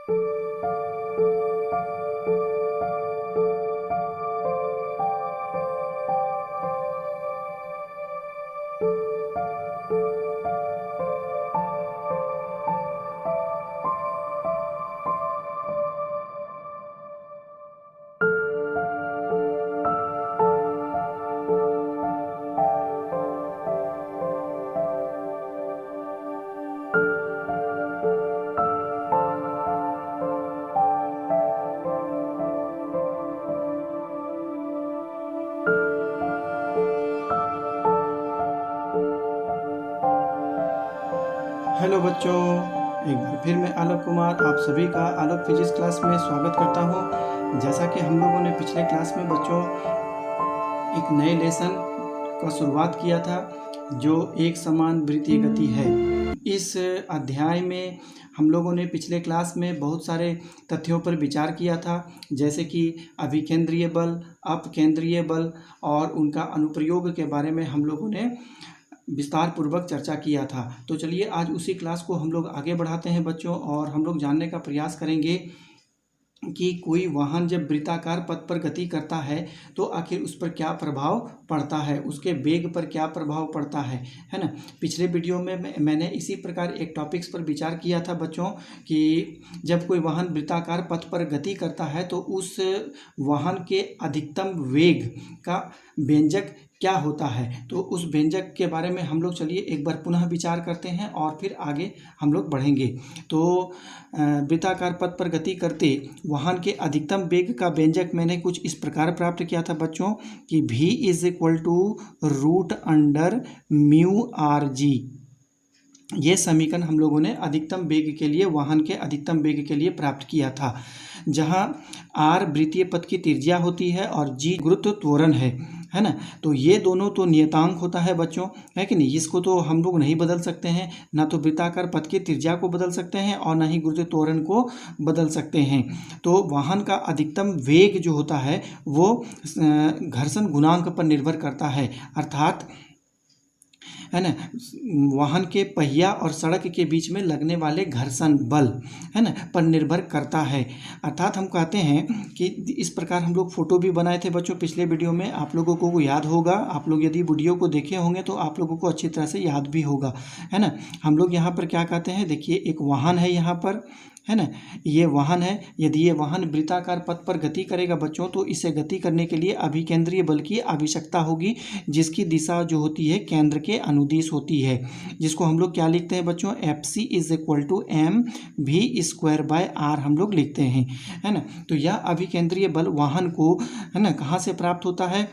Hello बच्चों, एक बार फिर मैं आलोक कुमार आप सभी का आलोक फिजिक्स क्लास में स्वागत करता हूं। जैसा कि हम लोगों ने पिछले क्लास में बच्चों एक नए लेसन का शुरुआत किया था जो एक समान वृत्तीय गति है। इस अध्याय में हम लोगों ने पिछले क्लास में बहुत सारे तथ्यों पर विचार किया था, जैसे कि अभिकेंद्रीय बल, अपकेंद्रीय बल और उनका अनुप्रयोग के बारे में हम लोगों ने विस्तार पूर्वक चर्चा किया था। तो चलिए आज उसी क्लास को हम लोग आगे बढ़ाते हैं बच्चों, और हम लोग जानने का प्रयास करेंगे कि कोई वाहन जब वृत्ताकार पथ पर गति करता है तो आखिर उस पर क्या प्रभाव पड़ता है, उसके वेग पर क्या प्रभाव पड़ता है ना। पिछले वीडियो में मैंने इसी प्रकार एक टॉपिक्स पर विचार किया था बच्चों कि जब कोई वाहन वृत्ताकार पथ पर गति करता है तो उस वाहन के अधिकतम वेग का व्यंजक क्या होता है। तो उस व्यंजक के बारे में हम लोग चलिए एक बार पुनः विचार करते हैं और फिर आगे हम लोग बढ़ेंगे। तो वृत्ताकार पथ पर गति करते वाहन के अधिकतम वेग का व्यंजक मैंने कुछ इस प्रकार प्राप्त किया था बच्चों कि v = √μ/g। ये समीकरण हम लोगों ने अधिकतम वेग के लिए, वाहन के अधिकतम वेग के लिए प्राप्त किया था, जहां r वृत्तीय पथ की त्रिज्या होती है और g गुरुत्व त्वरण है ना। तो ये दोनों तो नियतांक होता है बच्चों, है कि नहीं। इसको तो हम लोग नहीं बदल सकते हैं, ना तो वृत्ताकार पथ की त्रिज्या को बदल सकते हैं और ना ही गुरुत्व त्वरण को बदल सकते हैं। तो वाहन का अधिकतम वेग जो होता है वो घर्षण गुणांक पर निर्भर करता है, अर्थात है ना वाहन के पहिया और सड़क के बीच में लगने वाले घर्षण बल है ना पर निर्भर करता है। अर्थात हम कहते हैं कि इस प्रकार हम लोग फोटो भी बनाए थे बच्चों पिछले वीडियो में, आप लोगों को याद होगा। आप लोग यदि वीडियो को देखे होंगे तो आप लोगों को अच्छी तरह से याद भी होगा, है ना। हम लोग यहाँ पर क्या कहते हैं, देखिए एक वाहन है यहाँ पर, है ना, ये वाहन है। यदि ये वाहन वृत्ताकार पथ पर गति करेगा बच्चों तो इसे गति करने के लिए अभिकेंद्रीय बल की आवश्यकता होगी, जिसकी दिशा जो होती है केंद्र के अनुदिश होती है, जिसको हम लोग क्या लिखते हैं बच्चों, Fc = mv²/r हम लोग लिखते हैं, है ना। तो यह अभिकेंद्रीय बल वाहन को, है ना, कहाँ से प्राप्त होता है,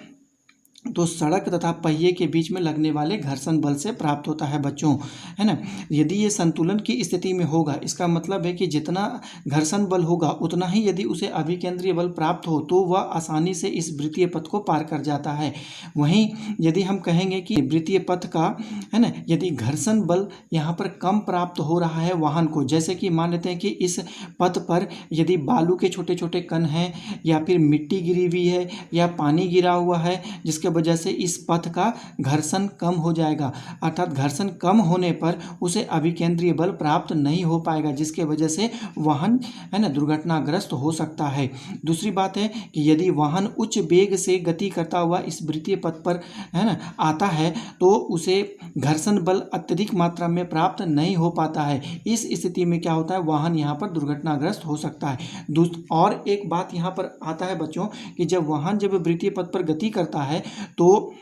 तो सड़क तथा पहिए के बीच में लगने वाले घर्षण बल से प्राप्त होता है बच्चों, है ना। यदि ये संतुलन की स्थिति में होगा, इसका मतलब है कि जितना घर्षण बल होगा उतना ही यदि उसे अभिकेंद्रीय बल प्राप्त हो तो वह आसानी से इस वृत्तीय पथ को पार कर जाता है। वहीं यदि हम कहेंगे कि वृत्तीय पथ का, है ना, यदि घर्षण बल यहाँ पर कम प्राप्त हो रहा है वाहन को, जैसे कि मान लेते हैं कि इस पथ पर यदि बालू के छोटे छोटे कण हैं या फिर मिट्टी गिरी हुई है या पानी गिरा हुआ है, जिसके वजह से इस पथ का घर्षण कम हो जाएगा, अर्थात घर्षण कम होने पर उसे अभिकेंद्रीय बल प्राप्त नहीं हो पाएगा, जिसके वजह से वाहन, है ना, दुर्घटनाग्रस्त हो सकता है। दूसरी बात है कि यदि वाहन उच्च वेग से गति करता हुआ इस वृत्तीय पथ पर, है ना, आता है तो उसे घर्षण बल अत्यधिक मात्रा में प्राप्त नहीं हो पाता है। इस स्थिति में क्या होता है, वाहन यहाँ पर दुर्घटनाग्रस्त हो सकता है। और एक बात यहाँ पर आता है बच्चों कि जब वृत्तीय पथ पर गति करता है तो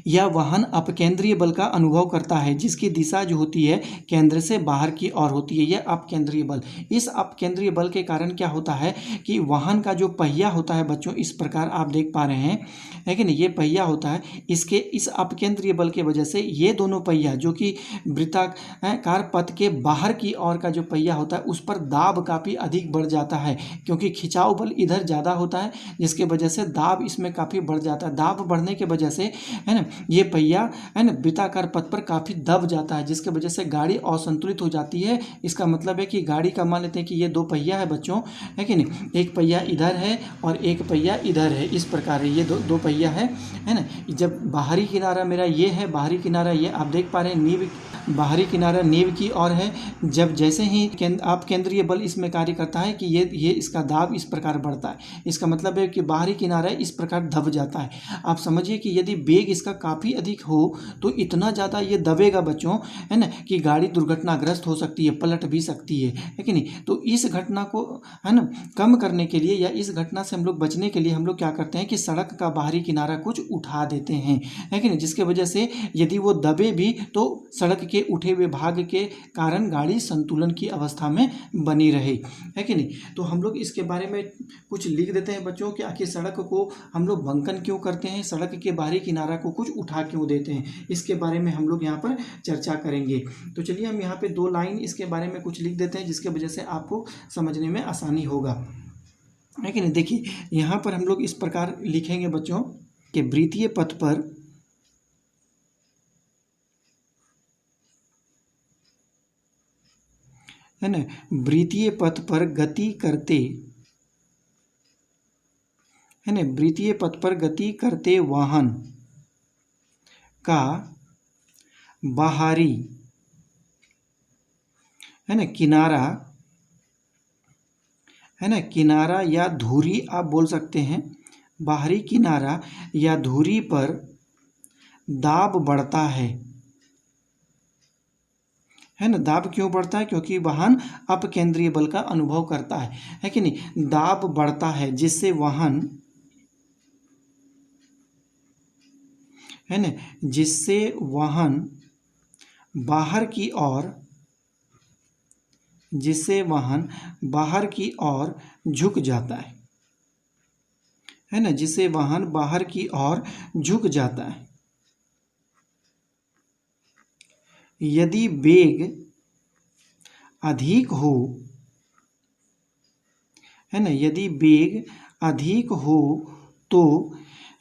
यह वाहन अपकेंद्रीय बल का अनुभव करता है, जिसकी दिशा जो होती है केंद्र से बाहर की ओर होती है, यह अपकेंद्रीय बल। इस अपकेंद्रीय बल के कारण क्या होता है कि वाहन का जो पहिया होता है बच्चों, इस प्रकार आप देख पा रहे हैं, लेकिन ये पहिया होता है, इसके इस अपकेंद्रीय बल के वजह से ये दोनों पहिया जो कि वृत्ताकार पथ के बाहर की ओर का जो पहिया होता है उस पर दाब काफ़ी अधिक बढ़ जाता है, क्योंकि खिंचाव बल इधर ज़्यादा होता है, जिसके वजह से दाब इसमें काफ़ी बढ़ जाता है। दाब बढ़ने के वजह से, है ना, ये पहिया है ना वृत्ताकार पथ पर काफ़ी दब जाता है, जिसके वजह से गाड़ी असंतुलित हो जाती है। इसका मतलब है कि गाड़ी का मान लेते हैं कि ये दो पहिया है बच्चों, है कि नहीं, एक पहिया इधर है और एक पहिया इधर है, इस प्रकार है, ये दो पहिया है ना। जब बाहरी किनारा मेरा ये है, बाहरी किनारा ये आप देख पा रहे हैं, नींव बाहरी किनारा नींव की ओर है। जब जैसे ही आप केंद्रीय बल इसमें कार्य करता है कि ये इसका दाब इस प्रकार बढ़ता है, इसका मतलब है कि बाहरी किनारा इस प्रकार दब जाता है। आप समझिए कि यदि वेग इसका काफ़ी अधिक हो तो इतना ज़्यादा ये दबेगा बच्चों, है ना, कि गाड़ी दुर्घटनाग्रस्त हो सकती है, पलट भी सकती है कि नहीं। तो इस घटना को है ना कम करने के लिए या इस घटना से हम लोग बचने के लिए हम लोग क्या करते हैं कि सड़क का बाहरी किनारा कुछ उठा देते हैं, है कि नहीं, जिसके वजह से यदि वो दबे भी तो सड़क के उठे हुए भाग के कारण गाड़ी संतुलन की अवस्था में बनी रहे, है कि नहीं। तो हम लोग इसके बारे में कुछ लिख देते हैं बच्चों कि आखिर सड़क को हम लोग बंकन क्यों करते हैं, सड़क के बाहरी किनारा को कुछ उठा क्यों देते हैं, इसके बारे में हम लोग यहाँ पर चर्चा करेंगे। तो चलिए हम यहाँ पे 2 लाइन इसके बारे में कुछ लिख देते हैं, जिसके वजह से आपको समझने में आसानी होगा, है कि नहीं। देखिए यहाँ पर हम लोग इस प्रकार लिखेंगे बच्चों कि वृत्तीय पथ पर है ना, वृत्तीय पथ पर गति करते, है ना, वृत्तीय पथ पर गति करते वाहन का बाहरी, है ना, किनारा, है ना, किनारा या धुरी आप बोल सकते हैं, बाहरी किनारा या धुरी पर दाब बढ़ता है ना। दाब क्यों बढ़ता है, क्योंकि वाहन अपकेंद्रीय बल का अनुभव करता है कि नहीं। दाब बढ़ता है जिससे वाहन, है ना, जिससे वाहन बाहर की ओर, जिससे वाहन बाहर की ओर झुक जाता है ना, जिससे वाहन बाहर की ओर झुक जाता है। यदि वेग अधिक हो, है ना, यदि वेग अधिक हो तो,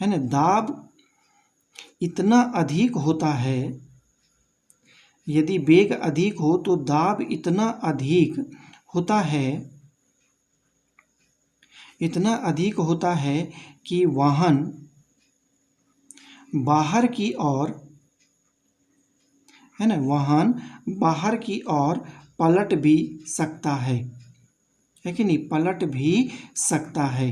है ना, दाब इतना अधिक होता है, यदि वेग अधिक हो तो दाब इतना अधिक होता है, इतना अधिक होता है कि वाहन बाहर की ओर, है ना, वाहन बाहर की ओर पलट भी सकता है कि नहीं, पलट भी सकता है,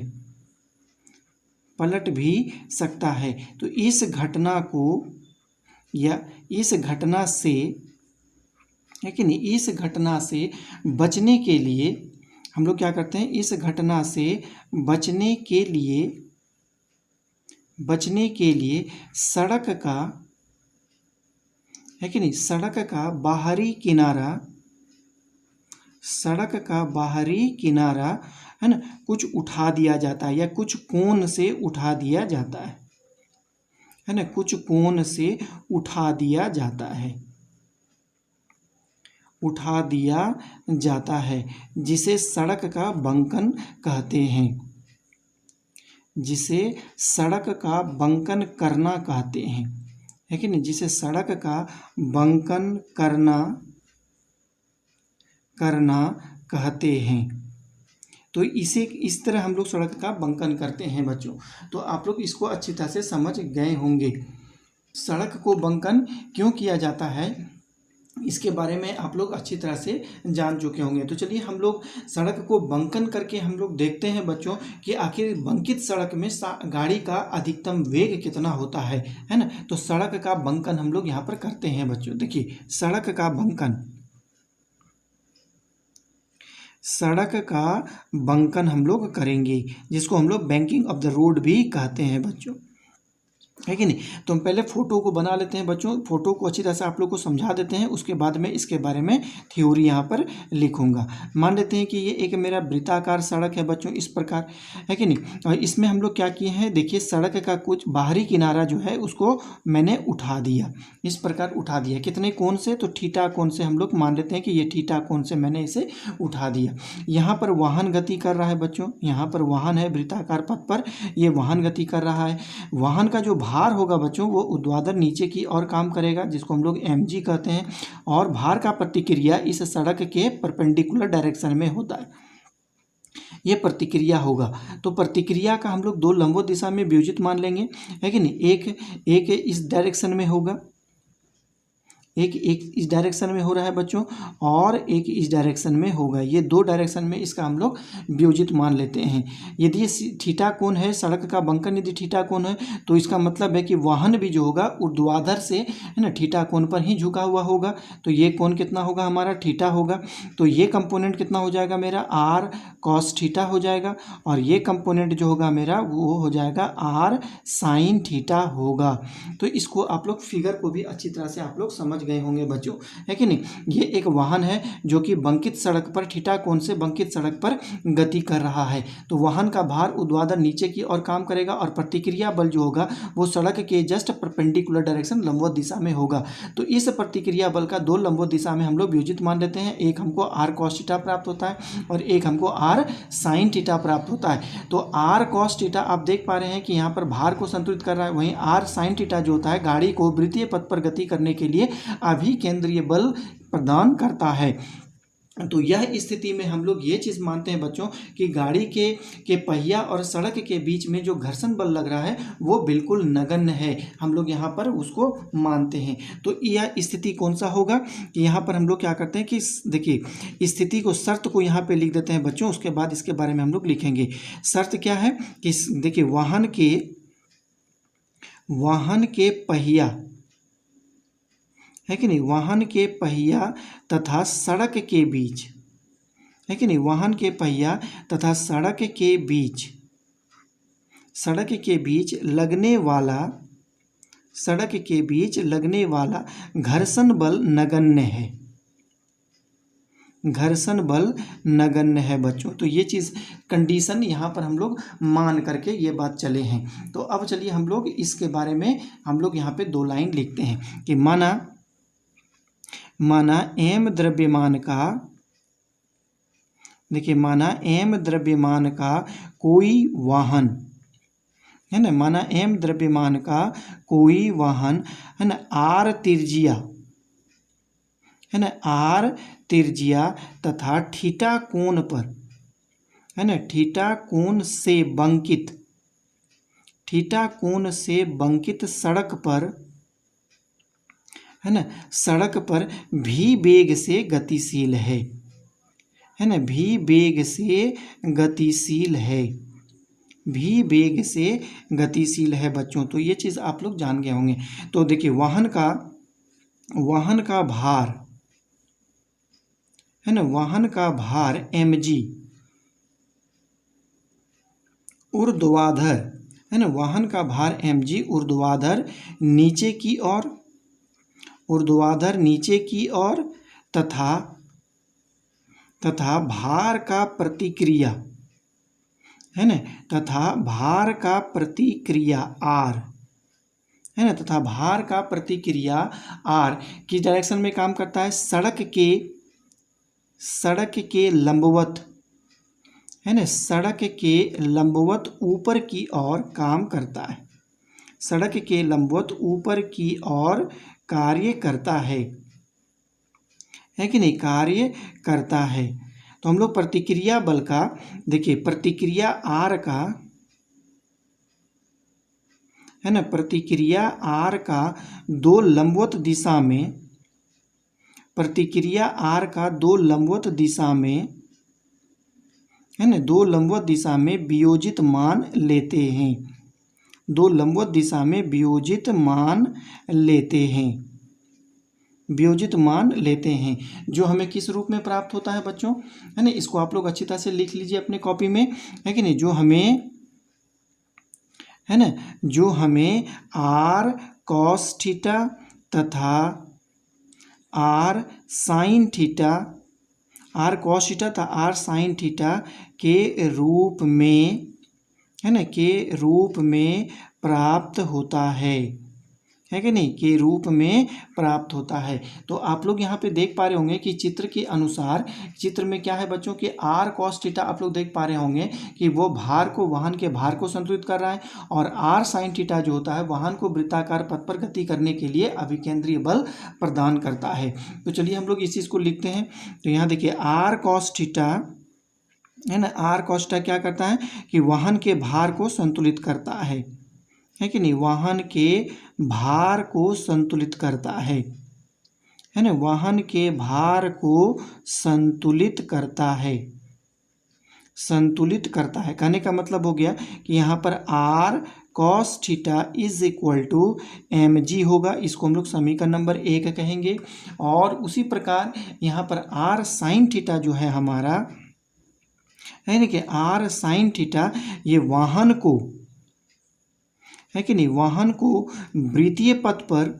पलट भी सकता है। तो इस घटना को या इस घटना से, है कि नहीं, इस घटना से बचने के लिए हम लोग क्या करते हैं, इस घटना से बचने के लिए, बचने के लिए सड़क का, है कि नहीं, सड़क का बाहरी किनारा, सड़क का बाहरी किनारा, है ना, कुछ उठा दिया जाता है या कुछ कोण से उठा दिया जाता है ना, कुछ कोण से उठा दिया जाता है, उठा दिया जाता है, जिसे सड़क का बंकन कहते हैं, जिसे सड़क का बंकन करना कहते हैं, है कि नहीं, जिसे सड़क का बंकन करना कहते हैं। तो इसे इस तरह हम लोग सड़क का बंकन करते हैं बच्चों। तो आप लोग इसको अच्छी तरह से समझ गए होंगे। सड़क को बंकन क्यों किया जाता है इसके बारे में आप लोग अच्छी तरह से जान चुके होंगे। तो चलिए हम लोग सड़क को बंकन करके हम लोग देखते हैं बच्चों कि आखिर बंकित सड़क में गाड़ी का अधिकतम वेग कितना होता है ना। तो सड़क का बंकन हम लोग यहाँ पर करते हैं बच्चों। देखिए सड़क का बंकन, सड़क का बंकन हम लोग करेंगे, जिसको हम लोग बैंकिंग ऑफ द रोड भी कहते हैं बच्चों, है कि नहीं। तो हम पहले फ़ोटो को बना लेते हैं बच्चों, फ़ोटो को अच्छी तरह से आप लोग को समझा देते हैं, उसके बाद में इसके बारे में थ्योरी यहाँ पर लिखूंगा। मान लेते हैं कि ये एक मेरा वृत्ताकार सड़क है बच्चों, इस प्रकार, है कि नहीं। और इसमें हम लोग क्या किए हैं, देखिए सड़क का कुछ बाहरी किनारा जो है उसको मैंने उठा दिया, इस प्रकार उठा दिया। कितने कोण से, तो थीटा कोण से हम लोग मान लेते हैं कि ये थीटा कोण से मैंने इसे उठा दिया। यहाँ पर वाहन गति कर रहा है बच्चों, यहाँ पर वाहन है वृत्ताकार पथ पर, ये वाहन गति कर रहा है। वाहन का जो भार होगा बच्चों वो ऊर्ध्वाधर नीचे की ओर काम करेगा, जिसको हम लोग mg कहते हैं, और भार का प्रतिक्रिया इस सड़क के परपेंडिकुलर डायरेक्शन में होता है, ये प्रतिक्रिया होगा। तो प्रतिक्रिया का हम लोग दो लंबवत दिशा में वियोजित मान लेंगे, है कि नहीं। एक इस डायरेक्शन में होगा, एक इस डायरेक्शन में हो रहा है बच्चों, और एक इस डायरेक्शन में होगा। ये दो डायरेक्शन में इसका हम लोग वियोजित मान लेते हैं। यदि ये थीटा कोण है, सड़क का बंकन यदि थीटा कोण है, तो इसका मतलब है कि वाहन भी जो होगा ऊर्ध्वाधर से, है ना, थीटा कोण पर ही झुका हुआ होगा। तो ये कोण कितना होगा हमारा, थीटा होगा। तो ये कंपोनेंट कितना हो जाएगा मेरा, आर कॉस थीटा हो जाएगा, और ये कंपोनेंट जो होगा मेरा वो हो जाएगा आर साइन थीटा होगा। तो इसको आप लोग फिगर को भी अच्छी तरह से आप लोग समझ गए होंगे बच्चों, है कि नहीं। ये एक वाहन है जो कि बंकित सड़क पर, थीटा कोण से बंकित सड़क पर गति कर रहा है। तो वाहन का भार ऊर्ध्वाधर नीचे की ओर काम करेगा, और प्रतिक्रिया बल जो होगा वो सड़क के जस्ट परपेंडिकुलर डायरेक्शन लंबवत दिशा में होगा। तो इस प्रतिक्रिया बल का दो लंबवत दिशा में हम लोग वियोजित मान लेते हैं। एक हमको आर कॉस थीटा प्राप्त होता है और एक हमको आर साइन थीटा प्राप्त होता है। तो आर कॉस थीटा आप देख पा रहे हैं कि यहाँ पर भार को संतुलित कर रहा है, वहीं आर साइन थीटा जो होता है गाड़ी को वृत्तीय पथ पर गति करने के लिए अभिकेंद्रीय बल प्रदान करता है। तो यह स्थिति में हम लोग ये चीज़ मानते हैं बच्चों कि गाड़ी के पहिया और सड़क के बीच में जो घर्षण बल लग रहा है वो बिल्कुल नगण्य है, हम लोग यहाँ पर उसको मानते हैं। तो यह स्थिति कौन सा होगा कि यहाँ पर हम लोग क्या करते हैं कि देखिए स्थिति को, शर्त को यहाँ पे लिख देते हैं बच्चों, उसके बाद इसके बारे में हम लोग लिखेंगे। शर्त क्या है कि देखिए वाहन के पहिया, है कि नहीं, वाहन के पहिया तथा सड़क के बीच, है कि नहीं, वाहन के पहिया तथा सड़क के बीच लगने वाला घर्षण बल नगण्य है, घर्षण बल नगण्य है बच्चों। तो ये चीज़ कंडीशन यहाँ पर हम लोग मान करके ये बात चले हैं। तो अब चलिए हम लोग इसके बारे में हम लोग यहाँ पे दो लाइन लिखते हैं कि माना एम द्रव्यमान का, देखिए माना एम द्रव्यमान का कोई वाहन, है ना, माना एम द्रव्यमान का कोई वाहन, है ना, आर त्रिज्या, है ना, आर त्रिज्या तथा थीटा कोण पर, है ना, थीटा कोण से बंकित सड़क पर, है ना, सड़क पर भी वेग से गतिशील है, है ना, भी वेग से गतिशील है बच्चों। तो ये चीज़ आप लोग जान गए होंगे। तो देखिए वाहन का भार, है ना, वाहन का भार mg ऊर्ध्वाधर, है ना, वाहन का भार mg ऊर्ध्वाधर नीचे की ओर तथा भार का प्रतिक्रिया, है ना, तथा भार का प्रतिक्रिया आर, है ना, तथा भार का प्रतिक्रिया आर किस डायरेक्शन में काम करता है, सड़क के लंबवत, है ना, सड़क के लंबवत ऊपर की ओर काम करता है, सड़क के लंबवत ऊपर की ओर कार्य करता है कि नहीं, कार्य करता है। तो हम लोग प्रतिक्रिया बल का, देखिए प्रतिक्रिया आर का, है ना, प्रतिक्रिया आर का दो लंबवत दिशा में, प्रतिक्रिया आर का दो लंबवत दिशा में, है ना, दो लंबवत दिशा में वियोजित मान लेते हैं, दो लंबवत दिशा में वियोजित मान लेते हैं, जो हमें किस रूप में प्राप्त होता है बच्चों, है ना, इसको आप लोग अच्छी तरह से लिख लीजिए अपने कॉपी में, है कि नहीं, जो हमें, है ना, जो हमें आर कॉस थीटा तथा R sine theta, R cos theta तथा आर साइन थीटा के रूप में, है ना, के रूप में प्राप्त होता है है कि नहीं, के रूप में प्राप्त होता है। तो आप लोग यहाँ पे देख पा रहे होंगे कि चित्र के अनुसार, चित्र में क्या है बच्चों कि r cos थीटा आप लोग देख पा रहे होंगे कि वो भार को, वाहन के भार को संतुलित कर रहा है, और r sin थीटा जो होता है वाहन को वृत्ताकार पथ पर गति करने के लिए अभिकेंद्रीय बल प्रदान करता है। तो चलिए हम लोग इस चीज़ को लिखते हैं। तो यहाँ देखिए r cos थीटा है ना, r cos थीटा क्या करता है कि वाहन के भार को संतुलित करता है कि नहीं, वाहन के भार को संतुलित करता है ना, वाहन के भार को संतुलित करता है, संतुलित करता है। कहने का मतलब हो गया कि यहाँ पर r cos theta is equal to mg होगा, इसको हम लोग समीकरण नंबर 1 कहेंगे। और उसी प्रकार यहाँ पर r sin थीटा जो है हमारा, है ना कि r sin थीटा ये वाहन को, है कि नहीं, वाहन को वृत्तीय पथ पर,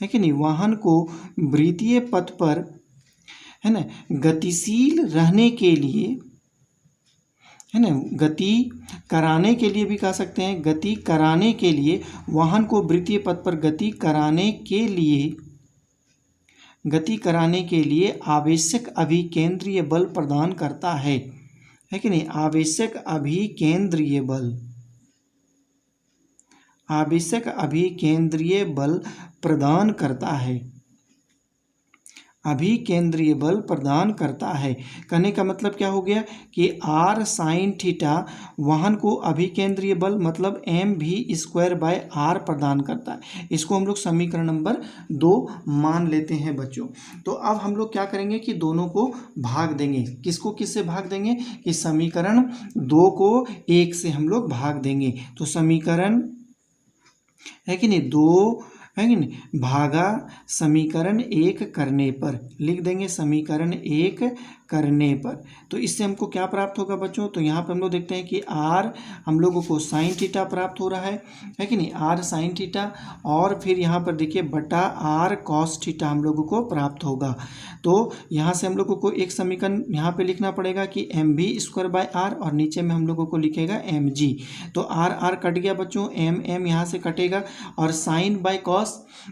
है कि नहीं, वाहन को वृत्तीय पथ पर, है ना, गतिशील रहने के लिए, है ना, गति कराने के लिए भी कह सकते हैं, गति कराने के लिए, वाहन को वृत्तीय पथ पर गति कराने के लिए, गति कराने के लिए आवश्यक अभिकेंद्रीय बल प्रदान करता है कि नहीं, आवश्यक अभिकेंद्रीय बल, आवश्यक अभिकेंद्रीय बल प्रदान करता है, अभिकेंद्रीय बल प्रदान करता है। कहने का मतलब क्या हो गया कि r sin थीटा वाहन को अभिकेंद्रीय बल मतलब mv²/r प्रदान करता है। इसको हम लोग समीकरण नंबर 2 मान लेते हैं बच्चों। तो अब हम लोग क्या करेंगे कि दोनों को भाग देंगे। किसको किससे भाग देंगे कि समीकरण 2 को 1 से हम लोग भाग देंगे। तो समीकरण, है कि नहीं, 2 है कि नहीं भागा समीकरण 1 करने पर, लिख देंगे समीकरण 1 करने पर। तो इससे हमको क्या प्राप्त होगा बच्चों, तो यहाँ पर हम लोग देखते हैं कि r हम लोगों को sin थीटा प्राप्त हो रहा है कि नहीं, r sin थीटा, और फिर यहाँ पर देखिए बटा r cos थीटा हम लोगों को प्राप्त होगा। तो यहाँ से हम लोगों को एक समीकरण यहाँ पे लिखना पड़ेगा कि mv²/r, और नीचे में हम लोगों को लिखेगा mg। तो r r कट गया बच्चों, m m यहाँ से कटेगा, और sin बाई cos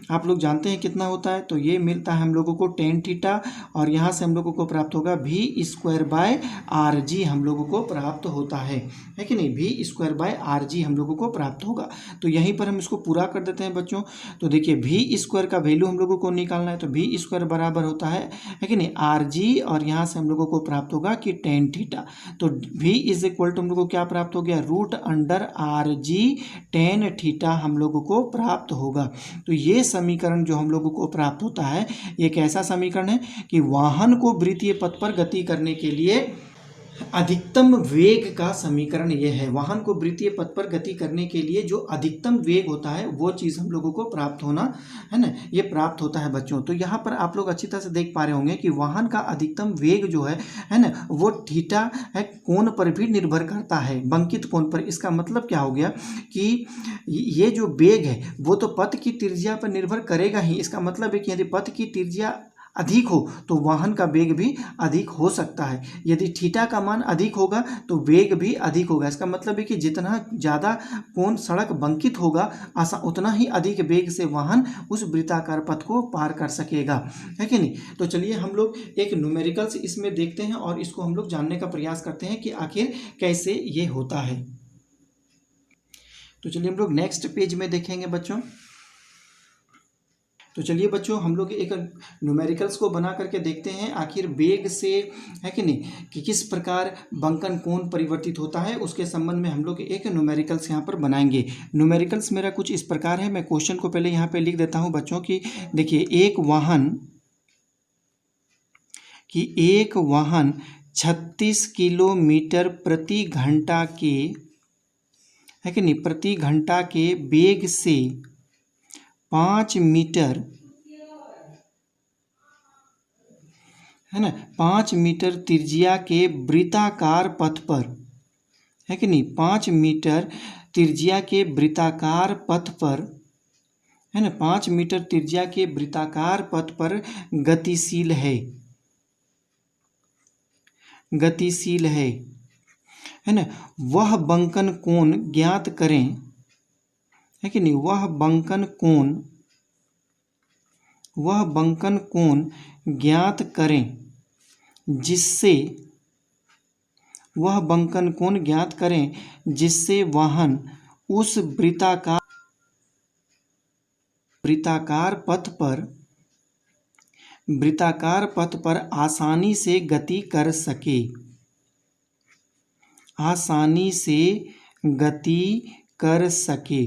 आप लोग जानते हैं कितना होता है, तो ये मिलता है हम लोगों को tan थीटा, और यहाँ से हम लोगों को प्राप्त होगा v²/rg हम लोगों को प्राप्त होता है कि नहीं, v²/rg हम लोगों को प्राप्त होगा। तो यहीं पर हम इसको पूरा कर देते हैं बच्चों। तो देखिए v² का वैल्यू हम लोगों को निकालना है, तो v² बराबर होता है कि नहीं rg, और यहाँ से हम लोगों को प्राप्त होगा कि tan थीटा। तो v इज इक्वल टू हम लोगों को क्या प्राप्त हो गया, √rg tan थीटा हम लोगों को प्राप्त होगा। तो ये समीकरण जो हम लोगों को प्राप्त होता है, ये कैसा समीकरण है कि वाहन को वृत्तीय पथ पर गति करने के लिए अधिकतम वेग का समीकरण ये है। वाहन को वृत्तीय पथ पर गति करने के लिए जो अधिकतम वेग होता है वो चीज़ हम लोगों को प्राप्त होना है ना, ये प्राप्त होता है बच्चों। तो यहाँ पर आप लोग अच्छी तरह से देख पा रहे होंगे कि वाहन का अधिकतम वेग जो है ना, वो थीटा है कोण पर भी निर्भर करता है, बंकित कोण पर। इसका मतलब क्या हो गया कि ये जो वेग है वो तो पथ की त्रिज्या पर निर्भर करेगा ही। इसका मतलब है कि यदि पथ की त्रिज्या अधिक हो तो वाहन का वेग भी अधिक हो सकता है। यदि थीटा का मान अधिक होगा तो वेग भी अधिक होगा। इसका मतलब है कि जितना ज़्यादा कोण सड़क बंकित होगा उतना ही अधिक वेग से वाहन उस वृत्ताकार पथ को पार कर सकेगा, है कि नहीं। तो चलिए हम लोग एक न्यूमेरिकल्स इसमें देखते हैं और इसको हम लोग जानने का प्रयास करते हैं कि आखिर कैसे ये होता है। तो चलिए हम लोग नेक्स्ट पेज में देखेंगे बच्चों। तो चलिए बच्चों हम लोग एक न्यूमेरिकल्स को बना करके देखते हैं आखिर वेग से, है कि नहीं, कि किस प्रकार बंकन कोण परिवर्तित होता है, उसके संबंध में हम लोग एक न्यूमेरिकल्स यहाँ पर बनाएंगे। न्यूमेरिकल्स मेरा कुछ इस प्रकार है, मैं क्वेश्चन को पहले यहाँ पे लिख देता हूँ बच्चों की। देखिए एक वाहन 36 किलोमीटर प्रति घंटा के, है कि नहीं, प्रति घंटा के वेग से 5 मीटर, है ना, 5 मीटर त्रिज्या के वृत्ताकार पथ पर, है कि नहीं, 5 मीटर त्रिज्या के वृत्ताकार पथ पर, है ना, 5 मीटर त्रिज्या के वृत्ताकार पथ पर गतिशील है, गतिशील है ना। वह बंकन कोण ज्ञात करें, है कि नहीं, वह बंकन कोण ज्ञात करें जिससे वाहन उस वृत्ताकार पथ पर आसानी से गति कर सके।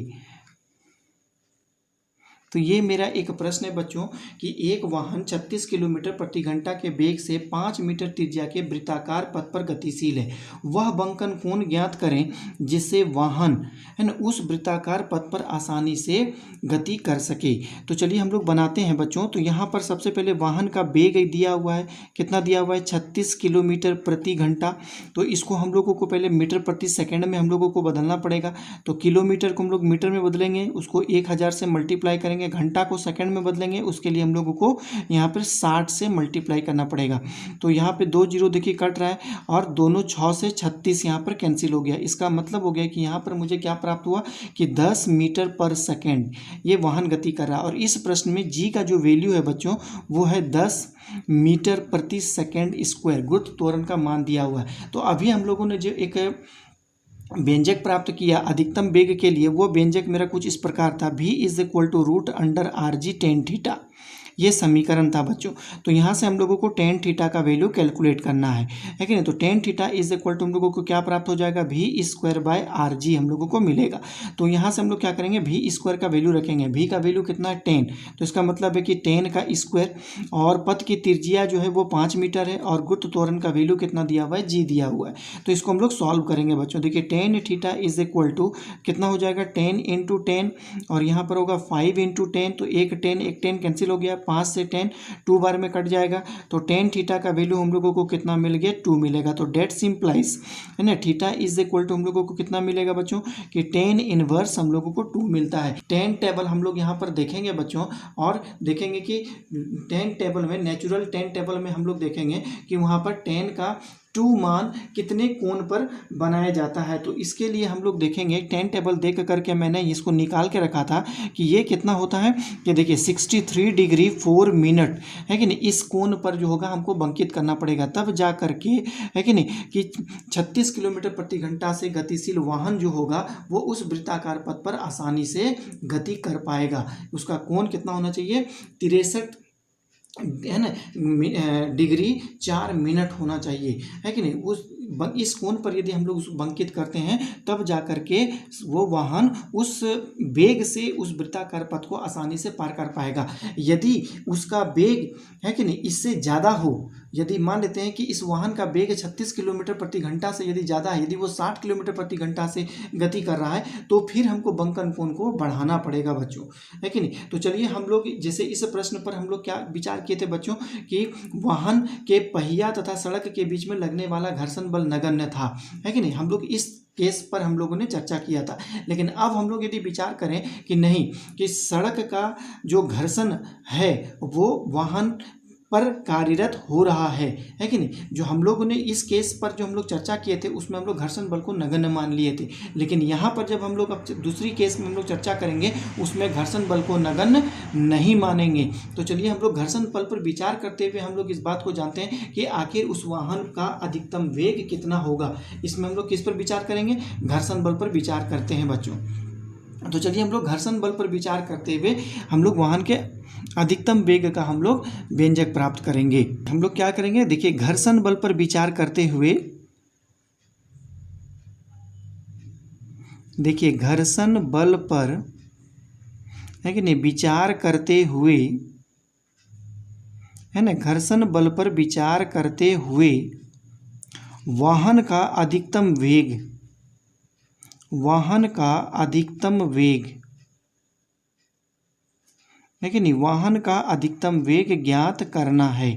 तो ये मेरा एक प्रश्न है बच्चों कि एक वाहन 36 किलोमीटर प्रति घंटा के वेग से 5 मीटर त्रिज्या के वृत्ताकार पथ पर गतिशील है। वह बंकन कोण ज्ञात करें जिससे वाहन है ना उस वृत्ताकार पथ पर आसानी से गति कर सके। तो चलिए हम लोग बनाते हैं बच्चों। तो यहाँ पर सबसे पहले वाहन का वेग दिया हुआ है, कितना दिया हुआ है, 36 किलोमीटर प्रति घंटा। तो इसको हम लोगों को पहले मीटर प्रति सेकेंड में हम लोगों को बदलना पड़ेगा। तो किलोमीटर को हम लोग मीटर में बदलेंगे, उसको 1000 से मल्टीप्लाई करेंगे। घंटा को सेकंड में बदलेंगे, उसके लिए हम लोगों को यहाँ पर 60 से मल्टीप्लाई करना पड़ेगा। तो यहाँ पे 2 जीरो देखिए कट रहा है और दोनों 6 से 36 यहाँ पर कैंसिल हो गया। इसका मतलब हो गया कि यहाँ पर मुझे क्या प्राप्त हुआ कि 10 मीटर पर सेकेंड ये वाहन गति कर रहा है। और इस प्रश्न में जी का जो वैल्यू है बच्चों वो है 10 मीटर प्रति सेकेंड स्क्वायर, गुरुत्व त्वरण का मान दिया हुआ है। तो अभी हम लोगों ने जो एक व्यंजक प्राप्त किया अधिकतम वेग के लिए, वो व्यंजक मेरा कुछ इस प्रकार था, v is equal to root under R G tan theta. ये समीकरण था बच्चों। तो यहाँ से हम लोगों को टेन थीटा का वैल्यू कैलकुलेट करना है कि नहीं। तो tan theta is equal to हम लोगों को क्या प्राप्त हो जाएगा, V square by R G हम लोगों को मिलेगा। तो यहाँ से हम लोग क्या करेंगे, वी स्क्वायर का वैल्यू रखेंगे। वी का वैल्यू कितना है 10, तो इसका मतलब है कि 10 का स्क्वायर, और पथ की त्रिज्या जो है वो 5 मीटर है, और गुरुत्व त्वरण का वैल्यू कितना दिया हुआ है, जी दिया हुआ है। तो इसको हम लोग सॉल्व करेंगे बच्चों। देखिए tan theta is equal to कितना हो जाएगा, 10 इंटू 10, और यहाँ पर होगा 5 इंटू 10। तो एक 10 कैंसिल हो गया, 5 से 10 2 बार में कट जाएगा। तो टेन थीटा का वैल्यू हम लोगों को कितना मिल गया, 2 मिलेगा। तो डेट सिंप्लाइज है ना, थीटा इज इक्वल टू हम लोगों को कितना मिलेगा बच्चों कि 10 इनवर्स हम लोगों को 2 मिलता है। 10 टेबल हम लोग यहाँ पर देखेंगे बच्चों, और देखेंगे कि 10 टेबल में, नेचुरल 10 टेबल में हम लोग देखेंगे कि वहाँ पर 10 का 2 मान कितने कोण पर बनाया जाता है। तो इसके लिए हम लोग देखेंगे 10 टेबल देख करके मैंने इसको निकाल के रखा था कि ये कितना होता है कि देखिए 63 डिग्री 4 मिनट है कि नहीं, इस कोण पर जो होगा हमको बंकित करना पड़ेगा, तब जा करके है कि नहीं कि 36 किलोमीटर प्रति घंटा से गतिशील वाहन जो होगा वो उस वृत्ताकार पथ पर आसानी से गति कर पाएगा। उसका कोण कितना होना चाहिए, 63 है ना डिग्री 4 मिनट होना चाहिए, है कि नहीं। इस कोण पर यदि हम लोग उसको बंकित करते हैं तब जा करके वो वाहन उस वेग से उस वृत्ताकार पथ को आसानी से पार कर पाएगा। यदि उसका वेग है कि नहीं इससे ज़्यादा हो, यदि मान लेते हैं कि इस वाहन का वेग 36 किलोमीटर प्रति घंटा से यदि ज़्यादा है, यदि वो 60 किलोमीटर प्रति घंटा से गति कर रहा है, तो फिर हमको बंकन कोण को बढ़ाना पड़ेगा बच्चों, है कि नहीं। तो चलिए हम लोग जैसे इस प्रश्न पर हम लोग क्या विचार किए थे बच्चों कि वाहन के पहिया तथा सड़क के बीच में लगने वाला घर्षण बल नगण्य था, है कि नहीं। हम लोग इस केस पर हम लोगों ने चर्चा किया था। लेकिन अब हम लोग यदि विचार करें कि नहीं, कि सड़क का जो घर्षण है वो वाहन पर कार्यरत हो रहा है कि नहीं। जो हम लोगों ने इस केस पर जो हम लोग चर्चा किए थे उसमें हम लोग घर्षण बल को नगण्य मान लिए थे। लेकिन यहाँ पर जब हम लोग अब दूसरी केस में हम लोग चर्चा करेंगे उसमें घर्षण बल को नगण्य नहीं मानेंगे। तो चलिए हम लोग घर्षण बल पर विचार करते हुए हम लोग इस बात को जानते हैं कि आखिर उस वाहन का अधिकतम वेग कितना होगा। इसमें हम लोग किस पर विचार करेंगे, घर्षण बल पर विचार करते हैं बच्चों। तो चलिए हम लोग घर्षण बल पर विचार करते हुए हम लोग वाहन के अधिकतम वेग का हम लोग व्यंजक प्राप्त करेंगे। हम लोग क्या करेंगे, देखिए घर्षण बल पर विचार करते हुए, देखिए घर्षण बल पर है कि नहीं विचार करते हुए, है ना, घर्षण बल पर विचार करते हुए वाहन का अधिकतम वेग, वाहन का अधिकतम वेग है कि नहीं, वाहन का अधिकतम वेग ज्ञात करना है,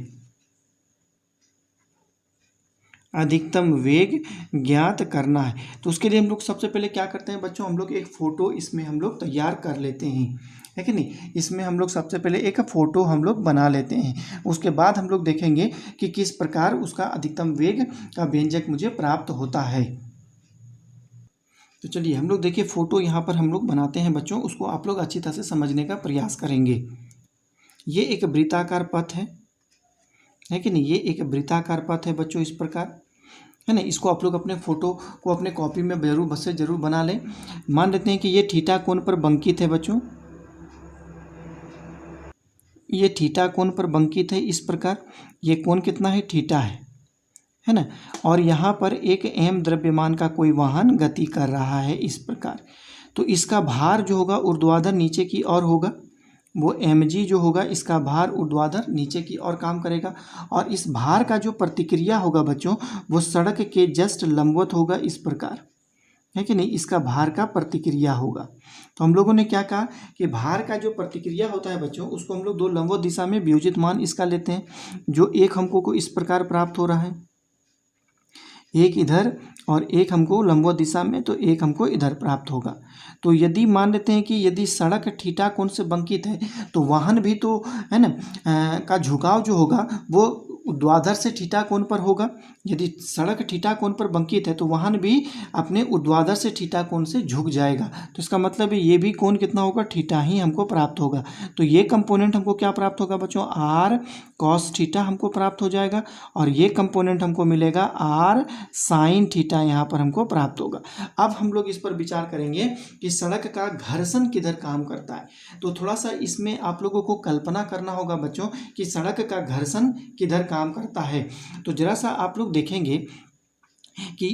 अधिकतम वेग ज्ञात करना है। तो उसके लिए हम लोग सबसे पहले क्या करते हैं बच्चों, हम लोग एक फ़ोटो इसमें हम लोग तैयार कर लेते हैं, है कि नहीं। इसमें हम लोग सबसे पहले एक फ़ोटो हम लोग बना लेते हैं। उसके बाद हम लोग देखेंगे कि किस प्रकार उसका अधिकतम वेग का व्यंजक मुझे प्राप्त होता है। तो चलिए हम लोग देखिए फोटो यहाँ पर हम लोग बनाते हैं बच्चों, उसको आप लोग अच्छी तरह से समझने का प्रयास करेंगे। ये एक वृत्ताकार पथ है कि नहीं, ये एक वृत्ताकार पथ है बच्चों, इस प्रकार है ना। इसको आप लोग अपने फोटो को अपने कॉपी में जरूर बस से जरूर बना लें। मान लेते हैं कि ये थीटा कोण पर बंकित है बच्चों, ये थीटा कोण पर बंकित है इस प्रकार। ये कोण कितना है, थीटा है ना। और यहाँ पर एक m द्रव्यमान का कोई वाहन गति कर रहा है इस प्रकार। तो इसका भार जो होगा ऊर्ध्वाधर नीचे की ओर होगा, वो mg जो होगा इसका भार ऊर्ध्वाधर नीचे की ओर काम करेगा। और इस भार का जो प्रतिक्रिया होगा बच्चों, वो सड़क के जस्ट लंबवत होगा इस प्रकार, है कि नहीं। इसका भार का प्रतिक्रिया होगा। तो हम लोगों ने क्या कहा कि भार का जो प्रतिक्रिया होता है बच्चों, उसको हम लोग दो लंबवत दिशा में वियोजित मान इसका लेते हैं, जो एक हमको को इस प्रकार प्राप्त हो रहा है, एक इधर और एक हमको लंबवत दिशा में, तो एक हमको इधर प्राप्त होगा। तो यदि मान लेते हैं कि यदि सड़क थीटा कोण से बंकित है, तो वाहन भी तो है ना का झुकाव जो होगा वो ऊर्ध्वाधर से थीटा कोण पर होगा। यदि सड़क थीटा कोण पर बंकित है तो वाहन भी अपने ऊर्ध्वाधर से थीटा कोण से झुक जाएगा। तो इसका मतलब है ये भी कोण कितना होगा, थीटा ही हमको प्राप्त होगा। तो ये कंपोनेंट हमको क्या प्राप्त होगा बच्चों, आर कॉस थीटा हमको प्राप्त हो जाएगा। और ये कंपोनेंट हमको मिलेगा आर साइन थीटा, यहाँ पर हमको प्राप्त होगा। अब हम लोग इस पर विचार करेंगे कि सड़क का घर्षण किधर काम करता है। तो थोड़ा सा इसमें आप लोगों को कल्पना करना होगा बच्चों कि सड़क का घर्षण किधर काम करता है। तो जरा सा आप लोग देखेंगे कि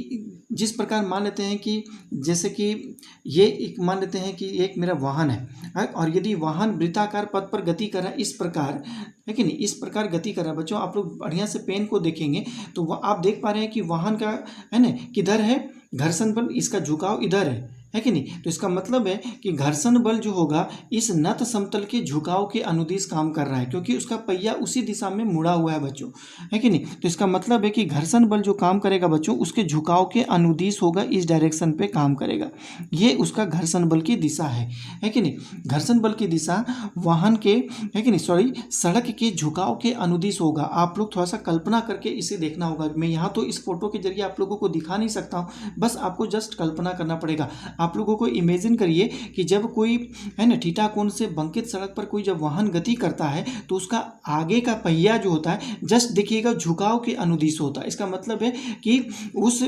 जिस प्रकार मान लेते हैं कि जैसे कि ये एक मान लेते हैं कि एक मेरा वाहन है, और यदि वाहन वृत्ताकार पथ पर गति कर रहा है इस प्रकार, है कि नहीं, इस प्रकार गति कर रहा है बच्चों। आप लोग बढ़िया से पेन को देखेंगे तो वह आप देख पा रहे हैं कि वाहन का है ना किधर है घर्षण बल, इसका झुकाव इधर है कि नहीं। तो इसका मतलब है कि घर्षण बल जो होगा इस नत समतल के झुकाव के अनुदिश काम कर रहा है, क्योंकि उसका पहिया उसी दिशा में मुड़ा हुआ है बच्चों, है कि नहीं। तो इसका मतलब है कि घर्षण बल जो काम करेगा बच्चों, उसके झुकाव के अनुदिश होगा, इस डायरेक्शन पे काम करेगा। ये उसका घर्षण बल की दिशा है कि नहीं। घर्षण बल की दिशा वाहन के, है कि नहीं, सॉरी, सड़क के झुकाव के अनुदिश होगा। आप लोग थोड़ा सा कल्पना करके इसे देखना होगा। मैं यहाँ तो इस फोटो के जरिए आप लोगों को दिखा नहीं सकता हूँ, बस आपको जस्ट कल्पना करना पड़ेगा। आप लोगों को इमेजिन करिए कि जब कोई है ना थीटा कोण से बंकित सड़क पर कोई जब वाहन गति करता है तो उसका आगे का पहिया जो होता है जस्ट देखिएगा झुकाव के अनुदिश होता है। इसका मतलब है कि उस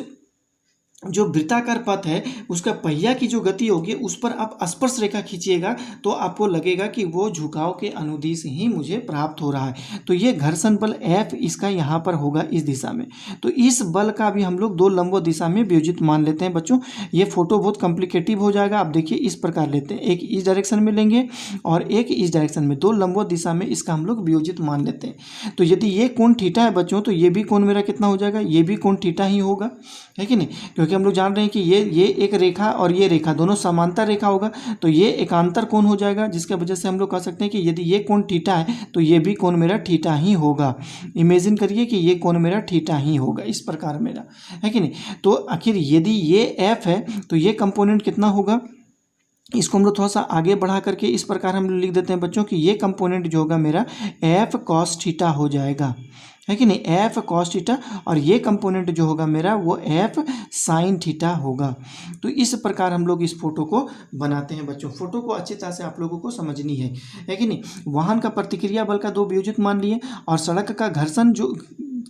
जो वृत्ताकार पथ है उसका पहिया की जो गति होगी उस पर आप स्पर्श रेखा खींचिएगा तो आपको लगेगा कि वो झुकाव के अनुदिश ही मुझे प्राप्त हो रहा है। तो ये घर्षण बल F इसका यहाँ पर होगा इस दिशा में। तो इस बल का भी हम लोग दो लंबवत दिशा में वियोजित मान लेते हैं बच्चों। ये फोटो बहुत कॉम्प्लिकेटिव हो जाएगा। आप देखिए इस प्रकार लेते हैं, एक इस डायरेक्शन में लेंगे और एक इस डायरेक्शन में, दो लंबवत दिशा में इसका हम लोग वियोजित मान लेते हैं। तो यदि ये कोण थीटा है बच्चों, तो ये भी कोण मेरा कितना हो जाएगा, ये भी कोण थीटा ही होगा, है कि नहीं। क्योंकि हम लोग जान रहे हैं कि ये एक रेखा और ये रेखा दोनों समांतर रेखा होगा, तो ये एकांतर कोण हो जाएगा, जिसके वजह से हम लोग कह सकते हैं कि यदि ये कोण थीटा है तो ये भी कोण मेरा थीटा ही होगा। इमेजिन करिए कि ये कोण मेरा थीटा ही होगा इस प्रकार मेरा, है कि नहीं। तो आखिर यदि ये एफ है तो ये कंपोनेंट कितना होगा, इसको हम लोग थोड़ा सा आगे बढ़ा करके इस प्रकार हम लिख देते हैं बच्चों कि ये कंपोनेंट जो होगा मेरा एफ कॉस थीटा हो जाएगा, है कि नहीं, एफ कॉस थीटा। और ये कंपोनेंट जो होगा मेरा वो एफ साइन थीटा होगा। तो इस प्रकार हम लोग इस फोटो को बनाते हैं बच्चों। फोटो को अच्छी तरह से आप लोगों को समझनी है कि नहीं। वाहन का प्रतिक्रिया बल का दो वियोजित मान लिए और सड़क का घर्षण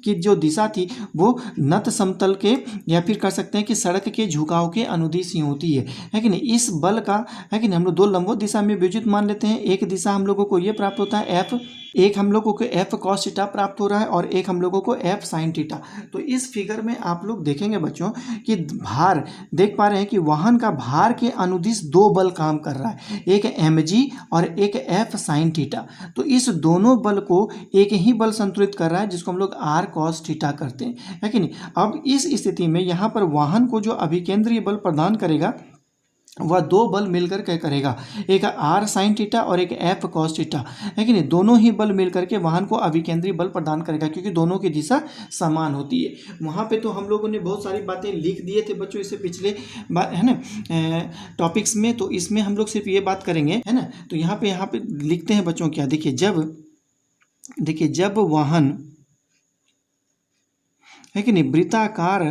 की जो दिशा थी वो नत समतल के या फिर कर सकते हैं कि सड़क के झुकाव के अनुदिश ही होती है कि नहीं। इस बल का, है कि नहीं, हम लोग दो लंबवत दिशा में वियोजित मान लेते हैं। एक दिशा हम लोगों को ये प्राप्त होता है एफ, एक हम लोगों को एफ कॉस थीटा प्राप्त हो रहा है और एक हम लोगों को एफ साइन थीटा। तो इस फिगर में आप लोग देखेंगे बच्चों कि भार देख पा रहे हैं कि वाहन का भार के अनुदिश दो बल काम कर रहा है, एक mg और एक एफ साइन थीटा। तो इस दोनों बल को एक ही बल संतुलित कर रहा है, जिसको हम लोग आर कॉस थीटा करते हैं, है कि नहीं। अब इस स्थिति में यहाँ पर वाहन को जो अभिकेंद्रीय बल प्रदान करेगा वह दो बल मिलकर के करेगा, एक आर साइन थीटा और एक एफ कॉस थीटा, है कि नहीं। दोनों ही बल मिलकर के वाहन को अभिकेंद्रीय बल प्रदान करेगा, क्योंकि दोनों की दिशा समान होती है। वहाँ पे तो हम लोगों ने बहुत सारी बातें लिख दिए थे बच्चों इससे पिछले बात, है ना, टॉपिक्स में। तो इसमें हम लोग सिर्फ ये बात करेंगे, है ना। तो यहाँ पे लिखते हैं बच्चों क्या, देखिए जब वाहन, है कि नहीं, वृत्ताकार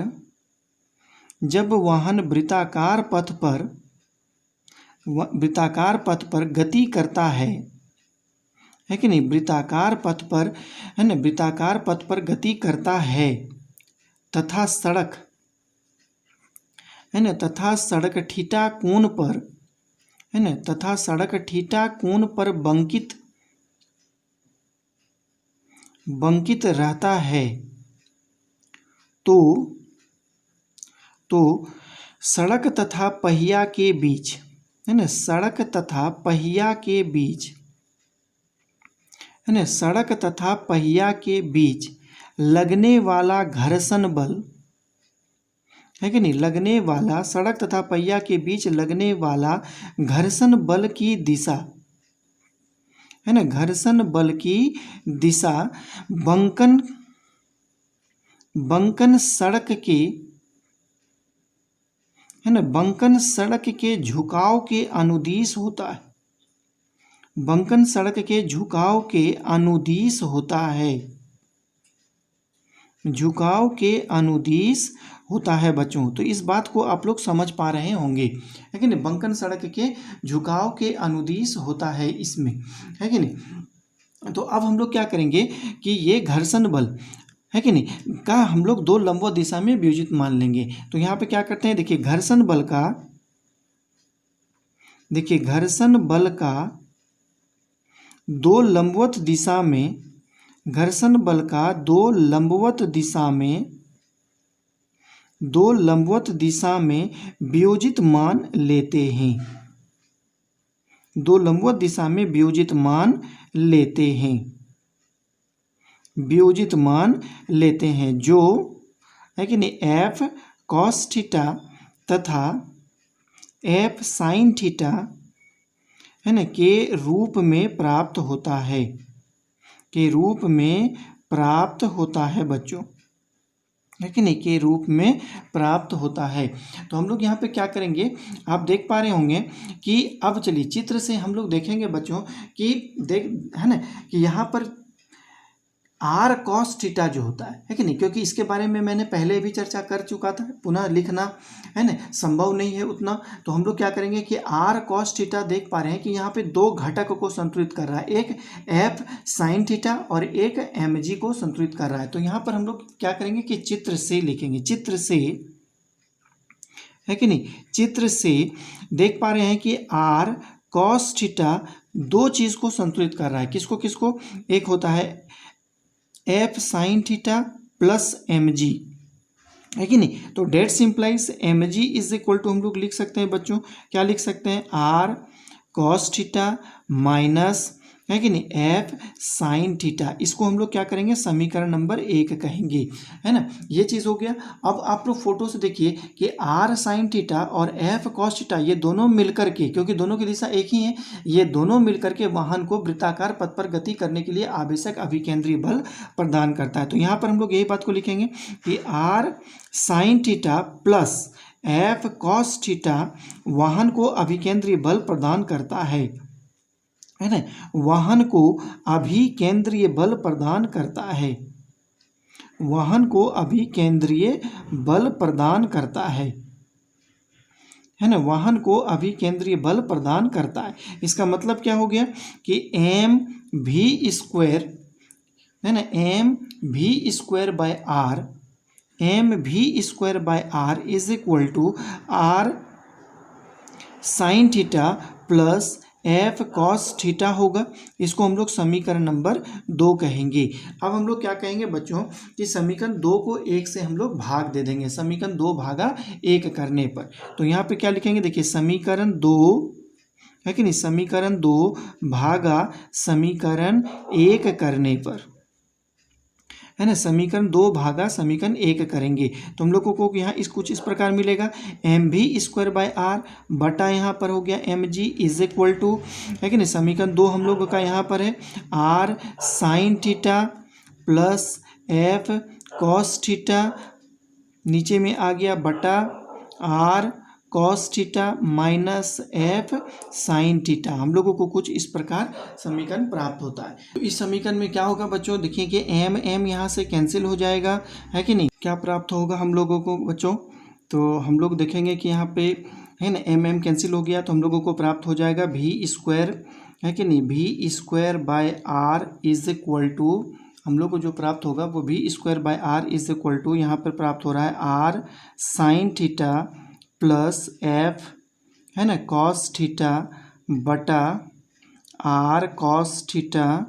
जब वाहन वृत्ताकार पथ पर गति करता है कि नहीं, वृत्ताकार पथ पर, है ना, वृत्ताकार पथ पर गति करता है तथा सड़क, है ना, तथा सड़क थीटा कोण पर, है ना, तथा सड़क थीटा कोण पर बंकित रहता है तो सड़क तथा पहिया के बीच, है ना, सड़क तथा पहिया के बीच, है ना, सड़क तथा पहिया के बीच लगने वाला घर्षण बल, है कि नहीं, लगने वाला, सड़क तथा पहिया के बीच लगने वाला घर्षण बल की दिशा, है ना, घर्षण बल की दिशा बंकन सड़क के, है ना, बंकन सड़क के झुकाव के अनुदिश होता है, बंकन सड़क के झुकाव के अनुदिश होता है, झुकाव के अनुदिश होता है बच्चों। तो इस बात को आप लोग समझ पा रहे होंगे, है कि नहीं, बंकन सड़क के झुकाव के अनुदिश होता है इसमें, है कि नहीं। तो अब हम लोग क्या करेंगे कि ये घर्षण बल, है कि नहीं, का हम लोग दो लंबवत दिशा में वियोजित मान लेंगे। तो यहाँ पे क्या करते हैं, देखिए घर्षण बल का, देखिए घर्षण बल का दो लंबवत दिशा में, घर्षण बल का दो लंबवत दिशा में वियोजित मान लेते हैं, दो लंबवत दिशा में वियोजित मान लेते हैं, वियोजित मान लेते हैं, जो, है कि नहीं, एफ कॉस थीटा तथा एफ साइन थीटा, है ना, के रूप में प्राप्त होता है, के रूप में प्राप्त होता है बच्चों, है कि नहीं, के रूप में प्राप्त होता है। तो हम लोग यहाँ पे क्या करेंगे, आप देख पा रहे होंगे कि अब चलिए चित्र से हम लोग देखेंगे बच्चों कि है ना, कि यहाँ पर आर कॉस थीटा जो होता है कि नहीं, क्योंकि इसके बारे में मैंने पहले भी चर्चा कर चुका था, पुनः लिखना, है ना, संभव नहीं है उतना। तो हम लोग क्या करेंगे कि आर कॉस थीटा देख पा रहे हैं कि यहाँ पे दो घटक को संतुलित कर रहा है, एक एफ साइन थीटा और एक एम जी को संतुलित कर रहा है। तो यहाँ पर हम लोग क्या करेंगे कि चित्र से लिखेंगे, चित्र से, है कि नहीं, चित्र से देख पा रहे हैं कि आर कॉस थीटा दो चीज़ को संतुलित कर रहा है, किसको किसको, एक होता है F sine theta plus M G, है कि नहीं। तो that simplify M G is equal to हम लोग लिख सकते हैं बच्चों, क्या लिख सकते हैं, आर कॉस थीटा माइनस, है कि नहीं, एफ साइन थीटा। इसको हम लोग क्या करेंगे, समीकरण नंबर 1 कहेंगे, है ना, ये चीज़ हो गया। अब आप लोग फोटो से देखिए कि आर साइन थीटा और एफ कॉस थीटा ये दोनों मिलकर के, क्योंकि दोनों की दिशा एक ही है, ये दोनों मिलकर के वाहन को वृत्ताकार पथ पर गति करने के लिए आवश्यक अभिकेंद्रीय बल प्रदान करता है। तो यहाँ पर हम लोग यही बात को लिखेंगे कि R sine theta plus F cos theta वाहन को अभिकेंद्रीय बल प्रदान करता है ना, वाहन को अभिकेंद्रीय बल प्रदान करता है, वाहन को अभिकेंद्रीय बल प्रदान करता है ना, वाहन को अभिकेंद्रीय बल प्रदान करता है। इसका मतलब क्या हो गया कि एम भी स्क्वायर, है ना, M V square by R, M V square by R is equal to R sine theta plus F cos theta होगा। इसको हम लोग समीकरण नंबर 2 कहेंगे। अब हम लोग क्या कहेंगे बच्चों कि समीकरण 2 को 1 से हम लोग भाग दे देंगे, समीकरण 2 भागा 1 करने पर। तो यहाँ पे क्या लिखेंगे, देखिए समीकरण 2, है कि नहीं, समीकरण 2 भागा समीकरण 1 करने पर, है ना, समीकरण 2 भागा समीकरण 1 करेंगे तो हम लोगों को यहाँ इस कुछ इस प्रकार मिलेगा, M V square by are बटा यहाँ पर हो गया M G is equal to, है कि नहीं, समीकरण 2 हम लोगों का यहाँ पर है R sine theta plus F cos theta, नीचे में आ गया बटा R cos theta minus F sine theta. हम लोगों को कुछ इस प्रकार समीकरण प्राप्त होता है। तो इस समीकरण में क्या होगा बच्चों, देखिए कि एम एम यहाँ से कैंसिल हो जाएगा, है कि नहीं, क्या प्राप्त होगा हम लोगों को बच्चों, तो हम लोग देखेंगे कि यहाँ पे है ना एम एम कैंसिल हो गया, तो हम लोगों को प्राप्त हो जाएगा भी स्क्वायर, है कि नहीं, V square by R is equal to, हम लोग को जो प्राप्त होगा वो V square by R is equal to, यहाँ पर प्राप्त हो रहा है R sine theta plus F, है ना, कॉस थीटा बटा R cos theta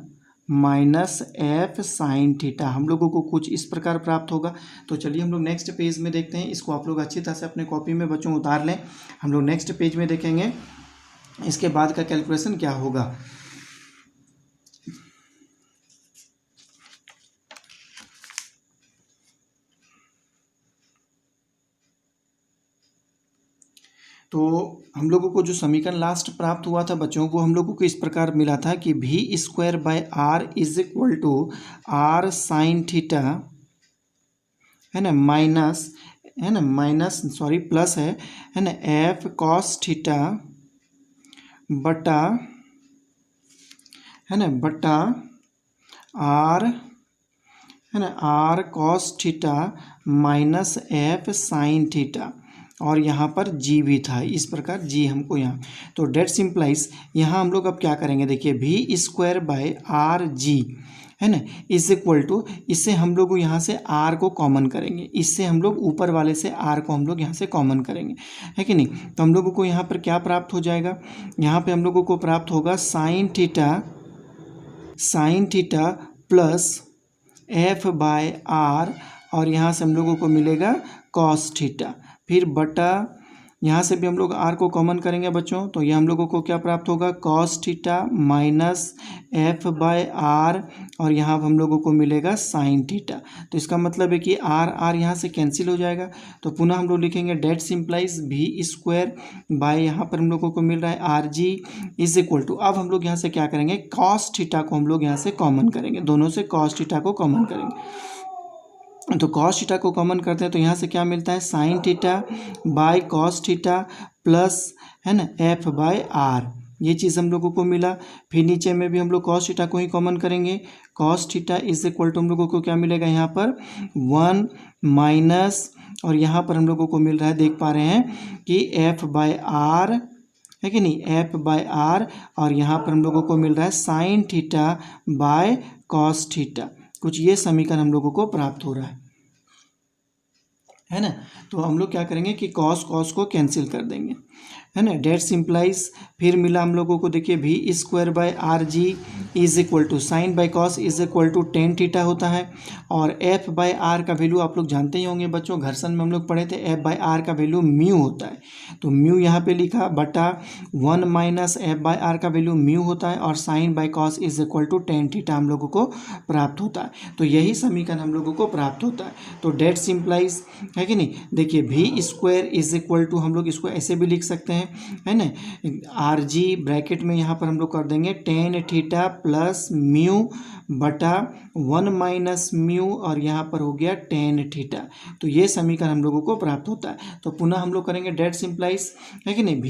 minus F sine theta, हम लोगों को कुछ इस प्रकार प्राप्त होगा। तो चलिए हम लोग नेक्स्ट पेज में देखते हैं, इसको आप लोग अच्छी तरह से अपने कॉपी में बच्चों उतार लें। हम लोग नेक्स्ट पेज में देखेंगे इसके बाद का कैलकुलेशन क्या होगा। तो हम लोगों को जो समीकरण लास्ट प्राप्त हुआ था बच्चों, वो हम लोगों को इस प्रकार मिला था कि V square by R is equal to R sine theta, है ना, माइनस, है ना, माइनस सॉरी प्लस है ना, एफ कॉस थीटा बटा, है ना, बटा आर, है ना, R cos theta minus F sine theta, और यहाँ पर जी भी था, इस प्रकार जी हमको यहाँ, तो डेट सिंप्लाइज यहाँ हम लोग अब क्या करेंगे, देखिए भी स्क्वायर बाय आर जी, है ना, इज इक्वल टू, इससे हम लोग यहाँ से आर को कॉमन करेंगे, इससे हम लोग ऊपर वाले से आर को हम लोग यहाँ से कॉमन करेंगे, है कि नहीं। तो हम लोगों को यहाँ पर क्या प्राप्त हो जाएगा, यहाँ पे हम लोगों को प्राप्त होगा sine theta plus F by R, और यहाँ से हम लोगों को मिलेगा कॉस थीटा, फिर बटा यहाँ से भी हम लोग आर को कॉमन करेंगे बच्चों, तो ये हम लोगों को क्या प्राप्त होगा, cos theta minus F by R, और यहाँ हम लोगों को मिलेगा साइन थीटा। तो इसका मतलब है कि आर आर यहाँ से कैंसिल हो जाएगा, तो पुनः हम लोग लिखेंगे डेट सिंप्लाइज भी स्क्वायर बाय, यहाँ पर हम लोगों को मिल रहा है R G is equal to, अब हम लोग यहाँ से क्या करेंगे, कॉस थीटा को हम लोग यहाँ से कॉमन करेंगे, दोनों से कॉस थीटा को कॉमन करेंगे। तो कॉस थीटा को कॉमन करते हैं, तो यहाँ से क्या मिलता है, sine theta by cos theta plus, है ना, एफ बाय आर, ये चीज़ हम लोगों को मिला। फिर नीचे में भी हम लोग कॉस थीटा को ही कॉमन करेंगे, cos theta is equal to हम लोगों को क्या मिलेगा, यहाँ पर 1 माइनस, और यहाँ पर हम लोगों को मिल रहा है, देख पा रहे हैं कि एफ बाय आर, है कि नहीं, एफ बाय आर, और यहाँ पर हम लोगों को मिल रहा है sine theta by cos theta, कुछ ये समीकरण हम लोगों को प्राप्त हो रहा है ना। तो हम लोग क्या करेंगे कि कॉस को कैंसिल कर देंगे, है ना, डेट सिंप्लाइज, फिर मिला हम लोगों को, देखिए भी square by R G is equal to sine by cos is equal to tan theta होता है, और एफ बाय आर का वैल्यू आप लोग जानते ही होंगे बच्चों, घर्षण में हम लोग पढ़े थे, एफ बाय आर का वैल्यू म्यू होता है, तो म्यू यहाँ पे लिखा बटा 1 माइनस एफ बाय आर का वैल्यू म्यू होता है, और sine by cos is equal to tan theta हम लोगों को प्राप्त होता है। तो यही समीकरण हम लोगों को प्राप्त होता है। तो डेट सिंप्लाइज, है कि नहीं, देखिए भी स्क्वायर इज इक्वल टू, हम लोग इसको ऐसे भी लिख सकते हैं, है ना, आर जी ब्रैकेट में यहाँ पर हम लोग कर देंगे टेन थीटा प्लस म्यू बटा 1 माइनस म्यू, और यहाँ पर हो गया टेन थीटा। तो ये समीकरण हम लोगों को प्राप्त होता है। तो पुनः हम लोग करेंगे डेट सिंप्लाइज, है कि नहीं,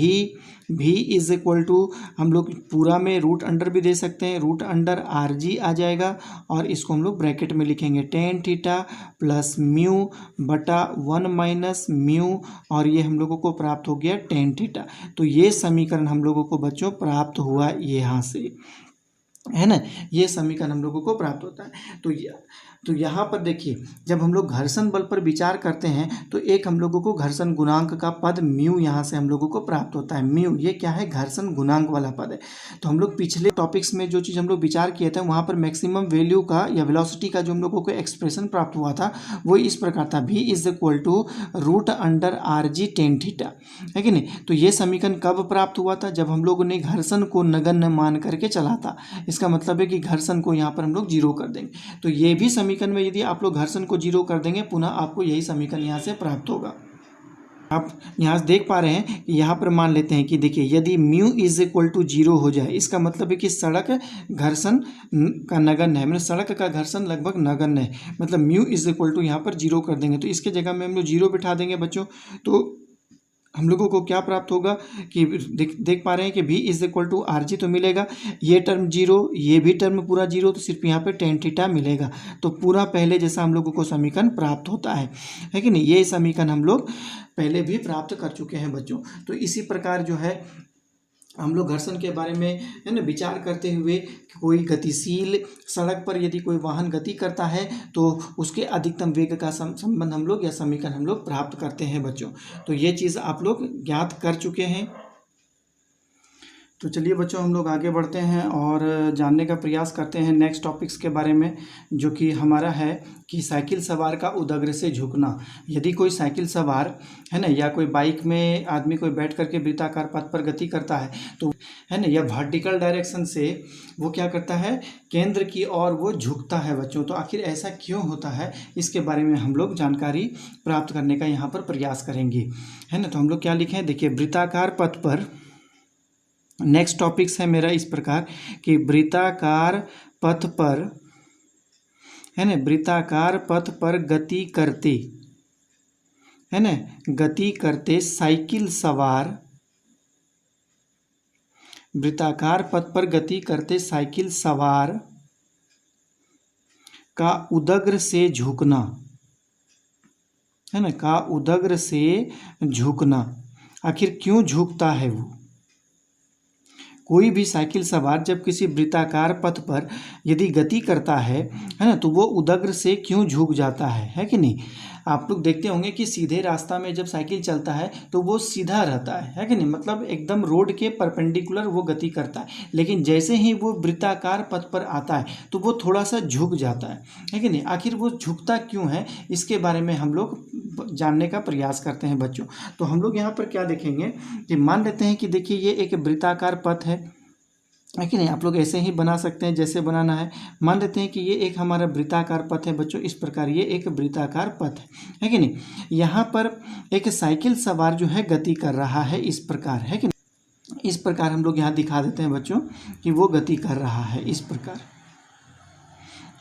भी इज इक्वल टू, हम लोग पूरा में रूट अंडर भी दे सकते हैं, रूट अंडर आर जी आ जाएगा, और इसको हम लोग ब्रैकेट में लिखेंगे टेन थीटा प्लस म्यू बटा 1 माइनस म्यू, और ये हम लोगों को प्राप्त हो गया टेन थीटा। तो ये समीकरण हम लोगों को बच्चों प्राप्त हुआ यहाँ से, है ना, ये समीकरण हम लोगों को प्राप्त होता है। तो यहाँ पर देखिए, जब हम लोग घर्षण बल पर विचार करते हैं, तो एक हम लोगों को घर्षण गुणांक का पद म्यू यहाँ से हम लोगों को प्राप्त होता है। म्यू ये क्या है, घर्षण गुणांक वाला पद है। तो हम लोग पिछले टॉपिक्स में जो चीज़ हम लोग विचार किए थे, वहाँ पर मैक्सिमम वैल्यू का या वेलोसिटी का जो हम लोगों को एक्सप्रेशन प्राप्त हुआ था, वो इस प्रकार था, v is equal to root under R G tan theta, है कि नहीं। तो ये समीकरण कब प्राप्त हुआ था, जब हम लोगों ने घर्षण को नगण्य मान करके चला था। इसका मतलब है कि घर्षण को यहाँ पर हम लोग जीरो कर देंगे। तो ये भी समीकरण में यदि आप लोग घर्षण को जीरो कर देंगे, पुनः आपको यही समीकरण यहाँ से प्राप्त होगा। आप यहाँ से देख पा रहे हैं कि यहाँ पर मान लेते हैं कि देखिए, यदि mu is equal to zero हो जाए, इसका मतलब है कि सड़क घर्षण का नगण्य है, मतलब सड़क का घर्षण लगभग नगण्य है, मतलब म्यू इज इक्वल टू यहाँ पर जीरो कर देंगे। तो इसके जगह में हम लोग जीरो बिठा देंगे बच्चों। तो हम लोगों को क्या प्राप्त होगा कि देख पा रहे हैं कि v is equal to R G तो मिलेगा, ये टर्म जीरो, ये भी टर्म पूरा जीरो, तो सिर्फ यहाँ पे टेन थीटा मिलेगा। तो पूरा पहले जैसा हम लोगों को समीकरण प्राप्त होता है कि नहीं, ये समीकरण हम लोग पहले भी प्राप्त कर चुके हैं बच्चों। तो इसी प्रकार जो है हम लोग घर्षण के बारे में है ना विचार करते हुए, कोई गतिशील सड़क पर यदि कोई वाहन गति करता है तो उसके अधिकतम वेग का संबंध हम लोग या समीकरण हम लोग प्राप्त करते हैं बच्चों। तो ये चीज़ आप लोग ज्ञात कर चुके हैं। तो चलिए बच्चों हम लोग आगे बढ़ते हैं और जानने का प्रयास करते हैं नेक्स्ट टॉपिक्स के बारे में, जो कि हमारा है कि साइकिल सवार का उदग्र से झुकना। यदि कोई साइकिल सवार है ना या कोई बाइक में आदमी कोई बैठ करके वृत्ताकार पथ पर गति करता है तो है ना, या वर्टिकल डायरेक्शन से वो क्या करता है, केंद्र की ओर वो झुकता है बच्चों। तो आखिर ऐसा क्यों होता है, इसके बारे में हम लोग जानकारी प्राप्त करने का यहाँ पर प्रयास करेंगे, है ना। तो हम लोग क्या लिखे हैं, देखिए वृत्ताकार पथ पर नेक्स्ट टॉपिक्स है मेरा इस प्रकार कि वृत्ताकार पथ पर है ना, वृत्ताकार पथ पर गति करते है ना, गति करते साइकिल सवार, वृत्ताकार पथ पर गति करते साइकिल सवार का उदग्र से झुकना है ना, का उदग्र से झुकना। आखिर क्यों झुकता है वो, कोई भी साइकिल सवार जब किसी वृत्ताकार पथ पर यदि गति करता है ना, तो वो उदग्र से क्यों झुक जाता है कि नहीं। आप लोग देखते होंगे कि सीधे रास्ता में जब साइकिल चलता है तो वो सीधा रहता है कि नहीं, मतलब एकदम रोड के परपेंडिकुलर वो गति करता है। लेकिन जैसे ही वो वृत्ताकार पथ पर आता है तो वो थोड़ा सा झुक जाता है कि नहीं। आखिर वो झुकता क्यों है, इसके बारे में हम लोग जानने का प्रयास करते हैं बच्चों। तो हम लोग यहाँ पर क्या देखेंगे कि मान लेते हैं कि देखिए ये एक वृत्ताकार पथ है कि नहीं, आप लोग ऐसे ही बना सकते हैं जैसे बनाना है। मान लेते हैं कि ये एक हमारा वृत्ताकार पथ है बच्चों, इस प्रकार ये एक वृत्ताकार पथ है कि नहीं। यहाँ पर एक साइकिल सवार जो है गति कर रहा है इस प्रकार, है कि नहीं। इस प्रकार हम लोग यहाँ दिखा देते हैं बच्चों कि वो गति कर रहा है इस प्रकार,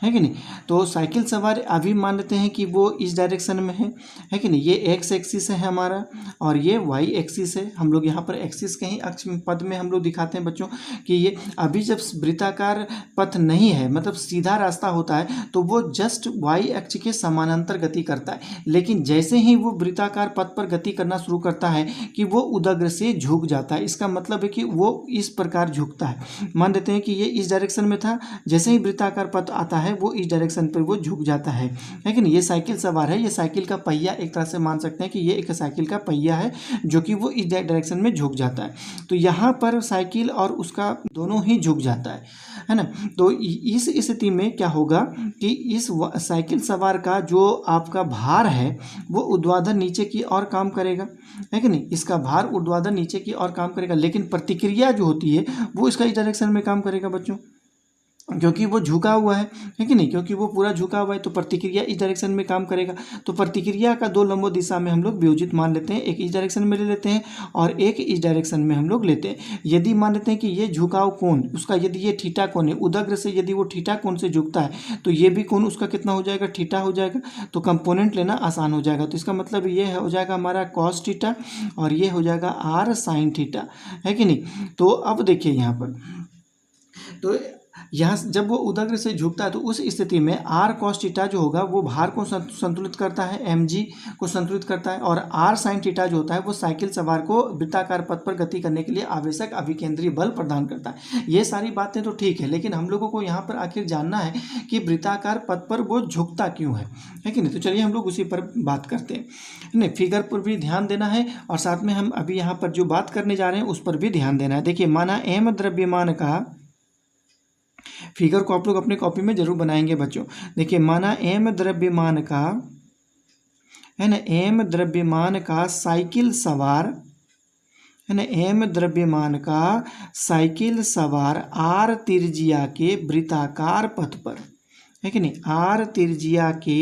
है कि नहीं। तो साइकिल सवार अभी मान लेते हैं कि वो इस डायरेक्शन में है कि नहीं, ये एक्स एक्सिस है हमारा और ये वाई एक्सिस है। हम लोग यहाँ पर एक्सिस कहीं अक्ष पद में हम लोग दिखाते हैं बच्चों कि ये अभी जब वृत्ताकार पथ नहीं है, मतलब सीधा रास्ता होता है, तो वो जस्ट वाई अक्ष के समानांतर गति करता है। लेकिन जैसे ही वो वृत्ताकार पथ पर गति करना शुरू करता है कि वो उदग्र से झुक जाता है। इसका मतलब है कि वो इस प्रकार झुकता है। मान लेते हैं कि ये इस डायरेक्शन में था, जैसे ही वृत्ताकार पथ आता है वो इस डायरेक्शन पर वो झुक जाता है कि नहीं। ये साइकिल सवार है, ये साइकिल का पहिया, एक तरह से मान सकते हैं कि ये एक साइकिल का पहिया है जो कि वो इस डायरेक्शन में झुक जाता है। तो यहाँ पर साइकिल और उसका दोनों ही झुक जाता है ना। तो इस स्थिति में क्या होगा कि इस साइकिल सवार का जो आपका भार है वो ऊर्ध्वाधर नीचे की ओर काम करेगा, है कि नहीं। इसका भार ऊर्ध्वाधर नीचे की ओर काम करेगा, लेकिन प्रतिक्रिया जो होती है वो इसका इस डायरेक्शन में काम करेगा बच्चों, क्योंकि वो झुका हुआ है कि नहीं, क्योंकि वो पूरा झुका हुआ है तो प्रतिक्रिया इस डायरेक्शन में काम करेगा। तो प्रतिक्रिया का दो लंबों दिशा में हम लोग वियोजित मान लेते हैं, एक इस डायरेक्शन में ले लेते हैं और एक इस डायरेक्शन में हम लोग लेते हैं। यदि मान लेते हैं कि ये झुकाव कोण उसका, यदि ये थीटा कोण है उदग्र से, यदि वो थीटा कोण से झुकता है तो ये भी कोण उसका कितना हो जाएगा, थीटा हो जाएगा। तो कंपोनेंट लेना आसान हो जाएगा। तो इसका मतलब ये हो जाएगा हमारा कॉस थीटा और ये हो जाएगा आर साइन थीटा, है कि नहीं। तो अब देखिए यहाँ पर, तो यहाँ जब वो उदग्र से झुकता है तो उस स्थिति में आर कॉस थीटा जो होगा वो भार को संतुलित करता है, एम जी को संतुलित करता है, और आर साइन थीटा जो होता है वो साइकिल सवार को वृत्ताकार पथ पर गति करने के लिए आवश्यक अभिकेंद्रीय बल प्रदान करता है। ये सारी बातें तो ठीक है, लेकिन हम लोगों को यहाँ पर आखिर जानना है कि वृत्ताकार पथ पर वो झुकता क्यों है कि नहीं। तो चलिए हम लोग उसी पर बात करते हैं, नहीं फिगर पर भी ध्यान देना है और साथ में हम अभी यहाँ पर जो बात करने जा रहे हैं उस पर भी ध्यान देना है। देखिए माना एम द्रव्यमान का, फिगर को आप लोग अपने कॉपी में जरूर बनाएंगे बच्चों। देखिए माना एम द्रव्यमान का, है ना, एम द्रव्यमान का साइकिल सवार, है ना, एम द्रव्यमान का साइकिल सवार आर त्रिज्या के वृत्ताकार पथ पर, है कि नहीं, आर त्रिज्या के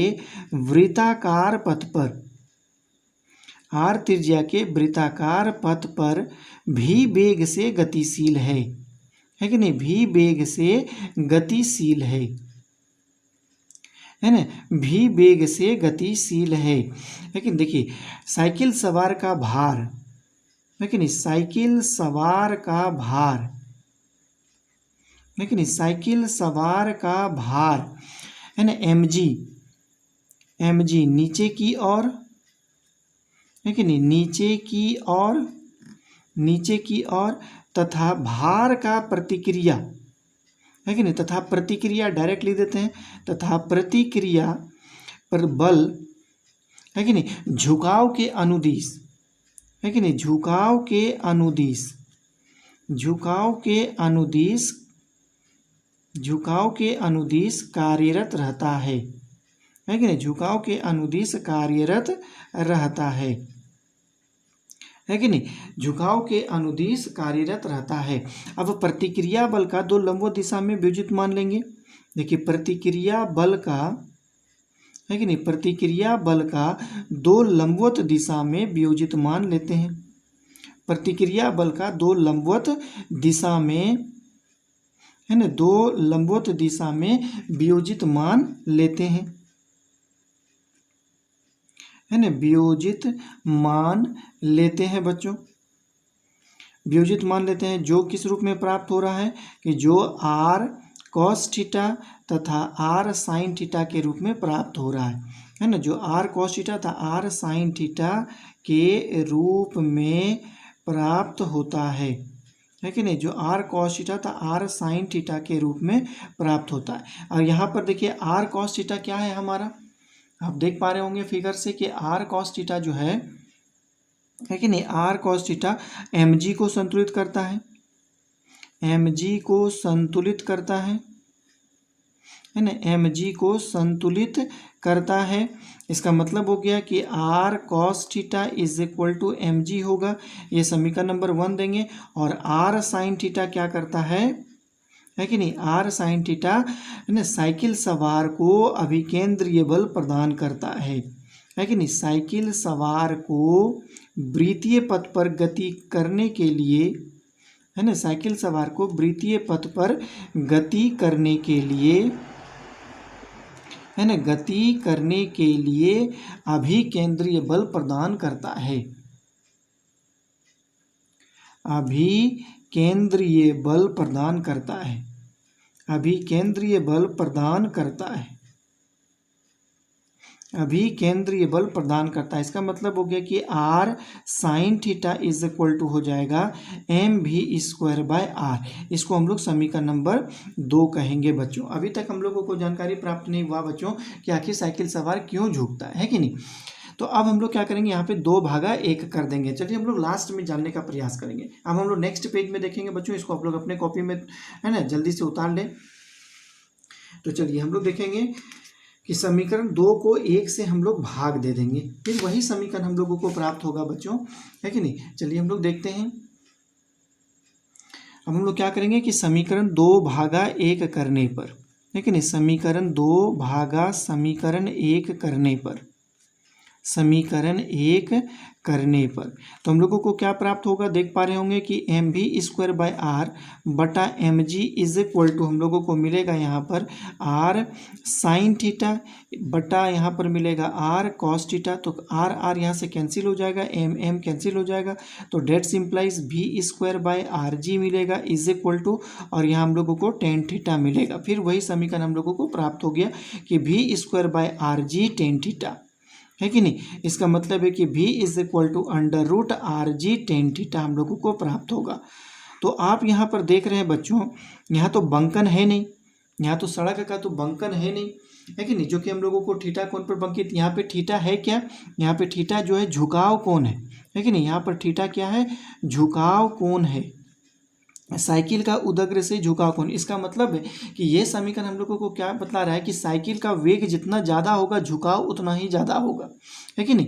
वृत्ताकार पथ पर, आर त्रिज्या के वृत्ताकार पथ पर भी वेग से गतिशील है कि नहीं, भी वेग से गतिशील है ना, भी वेग से गतिशील है। लेकिन देखिए साइकिल सवार का भार, है कि नहीं, साइकिल सवार का भार, है कि नहीं, साइकिल सवार का भार, है ना, mg, mg नीचे की ओर, है कि नहीं, नीचे की ओर, नीचे की ओर, तथा भार का प्रतिक्रिया, है कि नहीं, तथा प्रतिक्रिया डायरेक्ट लिख देते हैं, तथा प्रतिक्रिया पर बल, है कि नहीं, झुकाव के अनुदिश, है कि नहीं, झुकाव के अनुदिश, झुकाव के अनुदिश, झुकाव के अनुदिश कार्यरत रहता है कि नहीं, झुकाव के अनुदिश कार्यरत रहता है कि नहीं, झुकाव के अनुदिश कार्यरत रहता है। अब प्रतिक्रिया बल का दो लंबवत दिशा में वियोजित मान लेंगे। देखिए प्रतिक्रिया बल का, है कि नहीं, प्रतिक्रिया बल का दो लंबवत दिशा में वियोजित मान लेते हैं। प्रतिक्रिया बल का दो लंबवत दिशा में, है ना, दो लंबवत दिशा में वियोजित मान लेते हैं, है ना, वियोजित मान लेते हैं बच्चों, वियोजित मान लेते हैं, जो किस रूप में प्राप्त हो रहा है कि जो r cos थीटा तथा r sin थीटा के रूप में प्राप्त हो रहा है ना, जो r cos थीटा तथा r sin थीटा के रूप में प्राप्त होता है कि नहीं, जो r cos थीटा तथा r sin थीटा के रूप में प्राप्त होता है। और यहाँ पर देखिए r cos थीटा क्या है हमारा, आप देख पा रहे होंगे फिगर से कि r cos थीटा जो है कि नहीं, r cos थीटा mg को संतुलित करता है, mg को संतुलित करता है ना, mg को संतुलित करता है। इसका मतलब हो गया कि r cos theta is equal to mg होगा, ये समीकरण नंबर 1 देंगे। और r sin थीटा क्या करता है कि नहीं, r sin थीटा है ना, साइकिल सवार को अभिकेंद्रीय बल प्रदान करता है कि नहीं, साइकिल सवार को वृत्तीय पथ पर गति करने के लिए, है ना, साइकिल सवार को वृत्तीय पथ पर गति करने के लिए, है ना, गति करने के लिए अभिकेंद्रीय बल प्रदान करता है, अभिकेंद्रीय बल प्रदान करता है, अभिकेंद्रीय बल प्रदान करता है, अभिकेंद्रीय बल प्रदान करता है। इसका मतलब हो गया कि r sin theta is equal to हो जाएगा mv²/r। इसको हम लोग समीकरण नंबर 2 कहेंगे बच्चों। अभी तक हम लोगों को जानकारी प्राप्त नहीं हुआ बच्चों कि आखिर साइकिल सवार क्यों झुकता है कि नहीं। तो अब हम लोग क्या करेंगे, यहाँ पे 2/1 कर देंगे। चलिए हम लोग लास्ट में जानने का प्रयास करेंगे। अब हम लोग नेक्स्ट पेज में देखेंगे बच्चों, इसको आप लोग अपने कॉपी में, है ना, जल्दी से उतार लें। तो चलिए हम लोग देखेंगे कि समीकरण 2 को 1 से हम लोग भाग दे देंगे, फिर वही समीकरण हम लोगों को प्राप्त होगा बच्चों, है कि नहीं। चलिए हम लोग देखते हैं। अब हम लोग क्या करेंगे कि समीकरण 2/1 करने पर, है कि नहीं, समीकरण 2/समीकरण 1 करने पर, समीकरण 1 करने पर तो हम लोगों को क्या प्राप्त होगा, देख पा रहे होंगे कि mv²/r बटा mg इज इक्वल टू हम लोगों को मिलेगा यहाँ पर r sin थीटा बटा यहाँ पर मिलेगा r cos थीटा। तो r यहाँ से कैंसिल हो जाएगा, m कैंसिल हो जाएगा, तो डेट सिंप्लाइज v²/rg मिलेगा इज इक्वल टू, और यहाँ हम लोगों को tan थीटा मिलेगा। फिर वही समीकरण हम लोगों को प्राप्त हो गया कि v²/rg tan थीटा, है कि नहीं। इसका मतलब है कि v is equal to √rg tan theta हम लोगों को प्राप्त होगा। तो आप यहाँ पर देख रहे हैं बच्चों, यहाँ तो बंकन है नहीं, यहाँ तो सड़क का तो बंकन है नहीं, है कि नहीं, जो कि हम लोगों को थीटा कोण पर बंकित, यहाँ पे थीटा है क्या, यहाँ पे थीटा जो है झुकाव कोण है कि नहीं, यहाँ पर थीटा क्या है, झुकाव कोण है, साइकिल का उदग्र से झुकाव कोण। इसका मतलब है कि ये समीकरण हम लोगों को क्या बतला रहा है कि साइकिल का वेग जितना ज़्यादा होगा झुकाव उतना ही ज़्यादा होगा, है कि नहीं।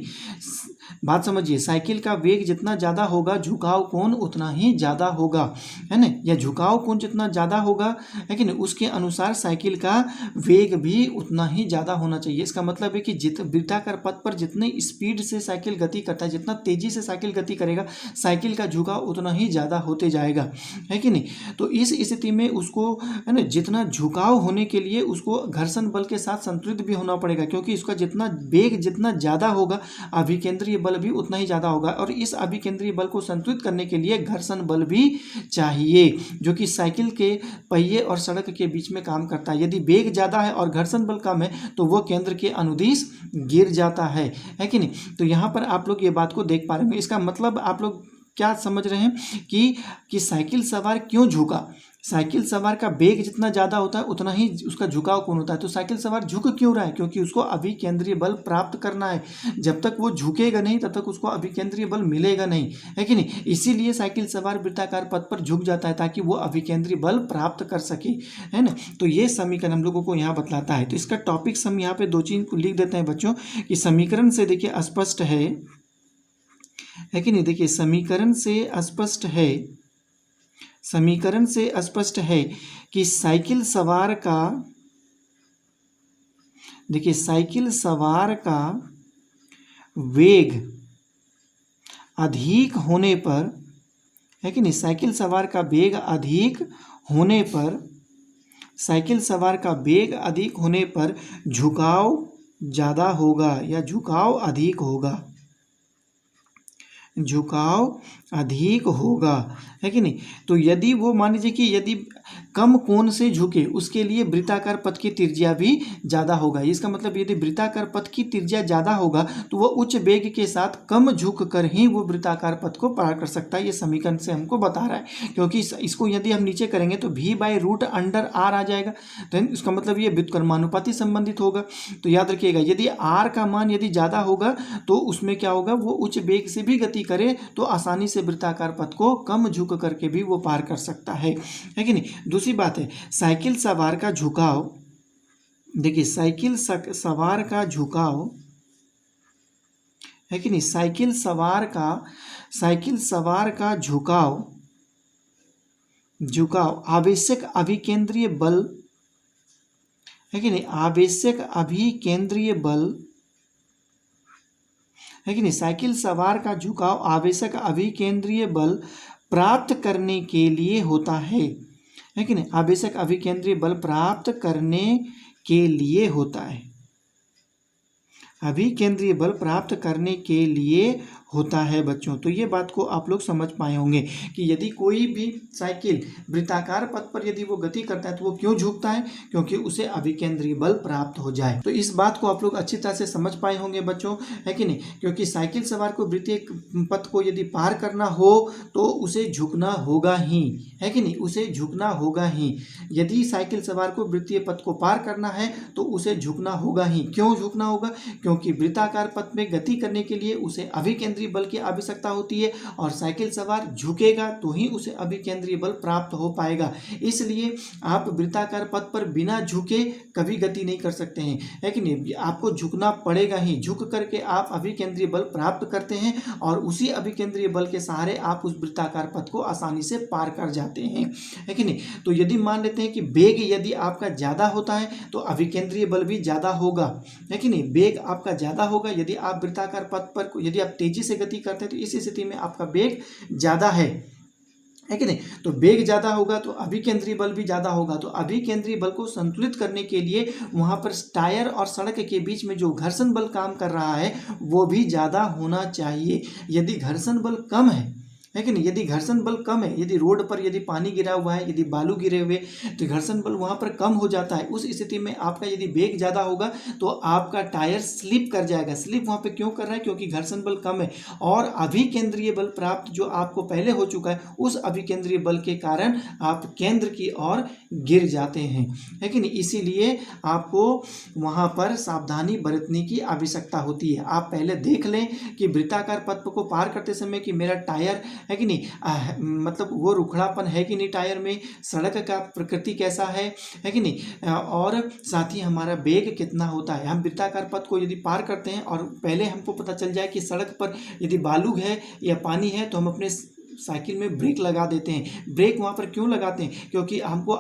बात समझिए, साइकिल का वेग जितना ज़्यादा होगा झुकाव कोण उतना ही ज़्यादा होगा, है ना, या झुकाव कोण जितना ज़्यादा होगा, है कि नहीं, उसके अनुसार साइकिल का वेग भी उतना ही ज़्यादा होना चाहिए। इसका मतलब है कि वृत्ताकार पथ पर जितनी स्पीड से साइकिल गति करता है, जितना तेज़ी से साइकिल गति करेगा, साइकिल का झुकाव उतना ही ज़्यादा होते जाएगा, है कि नहीं। तो इस स्थिति में उसको, है ना, जितना झुकाव होने के लिए उसको घर्षण बल के साथ संतुलित भी होना पड़ेगा, क्योंकि इसका जितना वेग जितना ज़्यादा होगा अभिकेंद्रीय अभिकेंद्रीय बल भी उतना ही ज़्यादा होगा। और इस अभिकेंद्रीय बल को संतुलित करने के लिए घर्षण बल भी चाहिए, जो कि साइकिल के पहिए और सड़क के बीच में काम करता है। यदि वेग ज़्यादा है और घर्षण बल कम है तो वो केंद्र के अनुदिश गिर जाता है कि नहीं। तो यहाँ पर आप लोग ये बात को देख पा रहे होंगे। इसका मतलब आप लोग क्या समझ रहे हैं कि साइकिल सवार क्यों झुका। साइकिल सवार का वेग जितना ज़्यादा होता है उतना ही उसका झुकाव कौन होता है। तो साइकिल सवार झुक क्यों रहा है, क्योंकि उसको अभिकेंद्रीय बल प्राप्त करना है। जब तक वो झुकेगा नहीं तब तक उसको अभिकेंद्रीय बल मिलेगा नहीं, है कि नहीं। इसीलिए साइकिल सवार वृत्ताकार पथ पर झुक जाता है ताकि वो अभिकेंद्रीय बल प्राप्त कर सके, है ना। तो ये समीकरण हम लोगों को यहाँ बतलाता है। तो इसका टॉपिक हम यहाँ पे 2 चीज़ को लिख देते हैं बच्चों कि समीकरण से देखिए स्पष्ट है कि नहीं। देखिए समीकरण से स्पष्ट है, समीकरण से स्पष्ट है कि साइकिल सवार का, देखिए साइकिल सवार का वेग अधिक होने पर, है कि नहीं, साइकिल सवार का वेग अधिक होने पर, साइकिल सवार का वेग अधिक होने पर झुकाव ज़्यादा होगा या झुकाव अधिक होगा, झुकाव अधिक होगा, है कि नहीं। तो यदि वो मान लीजिए कि यदि कम कोण से झुके उसके लिए वृत्ताकार पथ की त्रिज्या भी ज़्यादा होगा। इसका मतलब यदि वृत्ताकार पथ की त्रिज्या ज़्यादा होगा तो वह उच्च वेग के साथ कम झुक कर ही वो वृत्ताकार पथ को पार कर सकता है। ये समीकरण से हमको बता रहा है, क्योंकि इसको यदि हम नीचे करेंगे तो v/√अंडर r आ जाएगा। तो इसका मतलब ये व्युत्क्रमानुपाती संबंधित होगा। तो याद रखिएगा यदि r का मान यदि ज़्यादा होगा तो उसमें क्या होगा, वो उच्च वेग से भी गति करे तो आसानी से वृत्ताकार पथ को कम झुक करके भी वो पार कर सकता है कि नहीं। दूसरी बात है साइकिल सवार का झुकाव, देखिए साइकिल सवार का झुकाव, है कि नहीं, साइकिल सवार का झुकाव आवश्यक अभिकेंद्रीय बल, है कि नहीं, आवश्यक अभिकेंद्रीय बल, है कि नहीं, साइकिल सवार का झुकाव आवश्यक अभिकेंद्रीय बल प्राप्त करने के लिए होता है कि नहीं, आवश्यक अभिकेंद्रीय बल प्राप्त करने के लिए होता है, अभिकेंद्रीय बल प्राप्त करने के लिए होता है बच्चों। तो ये बात को आप लोग समझ पाए होंगे कि यदि कोई भी साइकिल वृत्ताकार पथ पर यदि वो गति करता है तो वो क्यों झुकता है, क्योंकि उसे अभिकेंद्रीय बल प्राप्त हो जाए। तो इस बात को आप लोग अच्छी तरह से समझ पाए होंगे बच्चों, है कि नहीं, क्योंकि साइकिल सवार को वृत्तीय पथ को यदि पार करना हो तो उसे झुकना होगा ही, है कि नहीं, उसे झुकना होगा ही। यदि साइकिल सवार को वृत्तीय पथ को पार करना है तो उसे झुकना होगा ही। क्यों झुकना होगा, क्योंकि वृत्ताकार पथ में गति करने के लिए उसे अभिकेंद्रीय बल की आवश्यकता होती है और साइकिल सवार झुकेगा तो ही उसे अभिकेंद्रीय बल प्राप्त हो पाएगा। इसलिए आप वृत्ताकार पथ पर बिना झुके कभी गति नहीं कर सकते हैं, है कि नहीं, आपको झुकना पड़ेगा ही। झुक करके आप अभिकेंद्रीय बल प्राप्त करते हैं और उसी अभिकेंद्रीय बल के सहारे आप उस वृत्ताकार पथ को आसानी से पार कर जाते हैं, है कि नहीं। तो यदि मान लेते हैं कि वेग यदि आपका ज़्यादा होता है तो अभिकेंद्रीय बल भी ज़्यादा होगा, है कि नहीं, वेग आपका ज़्यादा होगा। यदि आप वृत्ताकार पथ पर यदि आप तेजी से गति करते हैं तो इस स्थिति में आपका वेग ज़्यादा है कि नहीं। तो वेग ज़्यादा होगा तो अभिकेंद्रीय बल भी ज़्यादा होगा। तो अभिकेंद्रीय बल को संतुलित करने के लिए वहाँ पर टायर और सड़क के बीच में जो घर्षण बल काम कर रहा है वो भी ज़्यादा होना चाहिए। यदि घर्षण बल कम है कि नहीं, यदि घर्षण बल कम है, यदि रोड पर यदि पानी गिरा हुआ है, यदि बालू गिरे हुए, तो घर्षण बल वहाँ पर कम हो जाता है। उस स्थिति में आपका यदि वेग ज़्यादा होगा तो आपका टायर स्लिप कर जाएगा। स्लिप वहाँ पे क्यों कर रहा है, क्योंकि घर्षण बल कम है और अभिकेंद्रीय बल प्राप्त जो आपको पहले हो चुका है उस अभिकेंद्रीय बल के कारण आप केंद्र की ओर गिर जाते हैं, है कि नहीं। इसीलिए आपको वहाँ पर सावधानी बरतने की आवश्यकता होती है। आप पहले देख लें कि वृत्ताकार पथ को पार करते समय कि मेरा टायर, है कि नहीं, मतलब वो रुखड़ापन है कि नहीं टायर में, सड़क का प्रकृति कैसा है कि नहीं, और साथ ही हमारा वेग कितना होता है। हम वृत्ताकार पथ को यदि पार करते हैं और पहले हमको पता चल जाए कि सड़क पर यदि बालू है या पानी है तो हम अपने साइकिल में ब्रेक लगा देते हैं। ब्रेक वहाँ पर क्यों लगाते हैं? क्योंकि हमको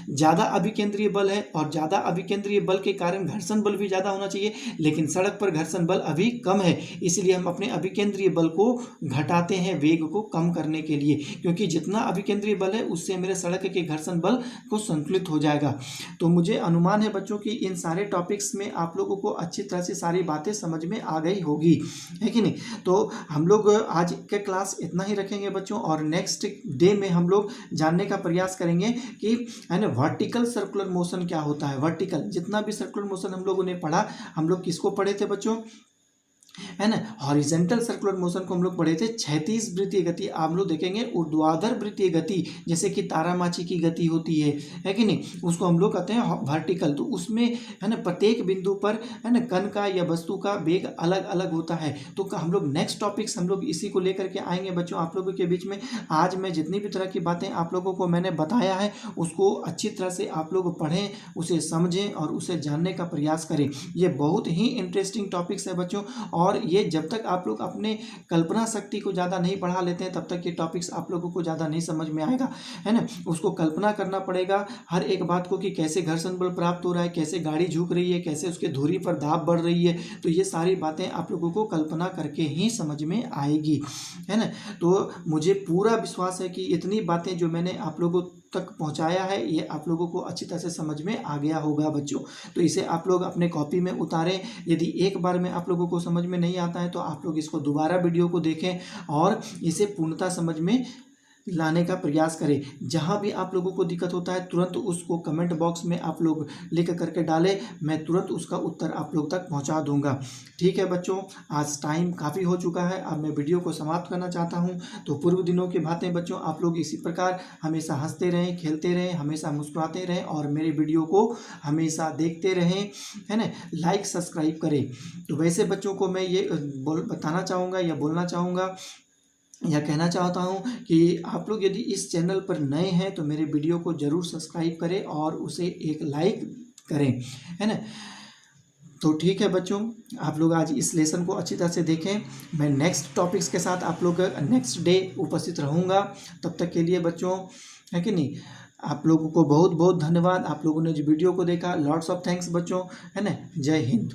ज़्यादा अभिकेंद्रीय बल है और ज़्यादा अभिकेंद्रीय बल के कारण घर्षण बल भी ज़्यादा होना चाहिए, लेकिन सड़क पर घर्षण बल अभी कम है, इसलिए हम अपने अभिकेंद्रीय बल को घटाते हैं वेग को कम करने के लिए, क्योंकि जितना अभिकेंद्रीय बल है उससे मेरे सड़क के घर्षण बल को संतुलित हो जाएगा। तो मुझे अनुमान है बच्चों की इन सारे टॉपिक्स में आप लोगों को अच्छी तरह से सारी बातें समझ में आ गई होगी, है कि नहीं? तो हम लोग आज के क्लास इतना ही रखेंगे बच्चों, और नेक्स्ट डे में हम लोग जानने का प्रयास करेंगे कि है ना वर्टिकल सर्कुलर मोशन क्या होता है। वर्टिकल जितना भी सर्कुलर मोशन हम लोगों ने पढ़ा, हम लोग किसको पढ़े थे बच्चों? है ना, हॉरिजेंटल सर्कुलर मोशन को हम लोग पढ़े थे क्षैतिज वृत्तीय गति। आप लोग देखेंगे ऊर्ध्वाधर वृत्तीय गति, जैसे कि तारामाछी की गति होती है कि नहीं, उसको हम लोग कहते हैं वर्टिकल। तो उसमें है ना प्रत्येक बिंदु पर है ना कण का या वस्तु का वेग अलग अलग होता है। तो हम लोग नेक्स्ट टॉपिक्स हम लोग इसी को लेकर के आएंगे बच्चों आप लोगों के बीच में। आज मैं जितनी भी तरह की बातें आप लोगों को मैंने बताया है उसको अच्छी तरह से आप लोग पढ़ें, उसे समझें और उसे जानने का प्रयास करें। ये बहुत ही इंटरेस्टिंग टॉपिक्स है बच्चों, और ये जब तक आप लोग अपने कल्पना शक्ति को ज़्यादा नहीं बढ़ा लेते हैं तब तक ये टॉपिक्स आप लोगों को ज़्यादा नहीं समझ में आएगा, है ना। उसको कल्पना करना पड़ेगा हर एक बात को कि कैसे घर्षण बल प्राप्त हो रहा है, कैसे गाड़ी झुक रही है, कैसे उसके धुरी पर दाब बढ़ रही है। तो ये सारी बातें आप लोगों को कल्पना करके ही समझ में आएगी, है ना। तो मुझे पूरा विश्वास है कि इतनी बातें जो मैंने आप लोगों तक पहुंचाया है ये आप लोगों को अच्छी तरह से समझ में आ गया होगा बच्चों। तो इसे आप लोग अपने कॉपी में उतारें। यदि एक बार में आप लोगों को समझ में नहीं आता है तो आप लोग इसको दोबारा वीडियो को देखें और इसे पूर्णतः समझ में लाने का प्रयास करें। जहाँ भी आप लोगों को दिक्कत होता है तुरंत उसको कमेंट बॉक्स में आप लोग लिख करके डालें, मैं तुरंत उसका उत्तर आप लोग तक पहुँचा दूंगा। ठीक है बच्चों, आज टाइम काफ़ी हो चुका है, अब मैं वीडियो को समाप्त करना चाहता हूँ। तो पूर्व दिनों की बातें बच्चों आप लोग इसी प्रकार हमेशा हंसते रहें, खेलते रहें, हमेशा मुस्कुराते रहें और मेरे वीडियो को हमेशा देखते रहें, है ना। लाइक सब्सक्राइब करें। तो वैसे बच्चों को मैं ये बताना चाहूँगा या बोलना चाहूँगा या कहना चाहता हूँ कि आप लोग यदि इस चैनल पर नए हैं तो मेरे वीडियो को ज़रूर सब्सक्राइब करें और उसे एक लाइक करें, है ना। तो ठीक है बच्चों, आप लोग आज इस लेसन को अच्छी तरह से देखें। मैं नेक्स्ट टॉपिक्स के साथ आप लोग नेक्स्ट डे उपस्थित रहूँगा। तब तक के लिए बच्चों, है कि नहीं, आप लोगों को बहुत बहुत धन्यवाद। आप लोगों ने जो वीडियो को देखा, लॉट्स ऑफ थैंक्स बच्चों, है ना। जय हिंद।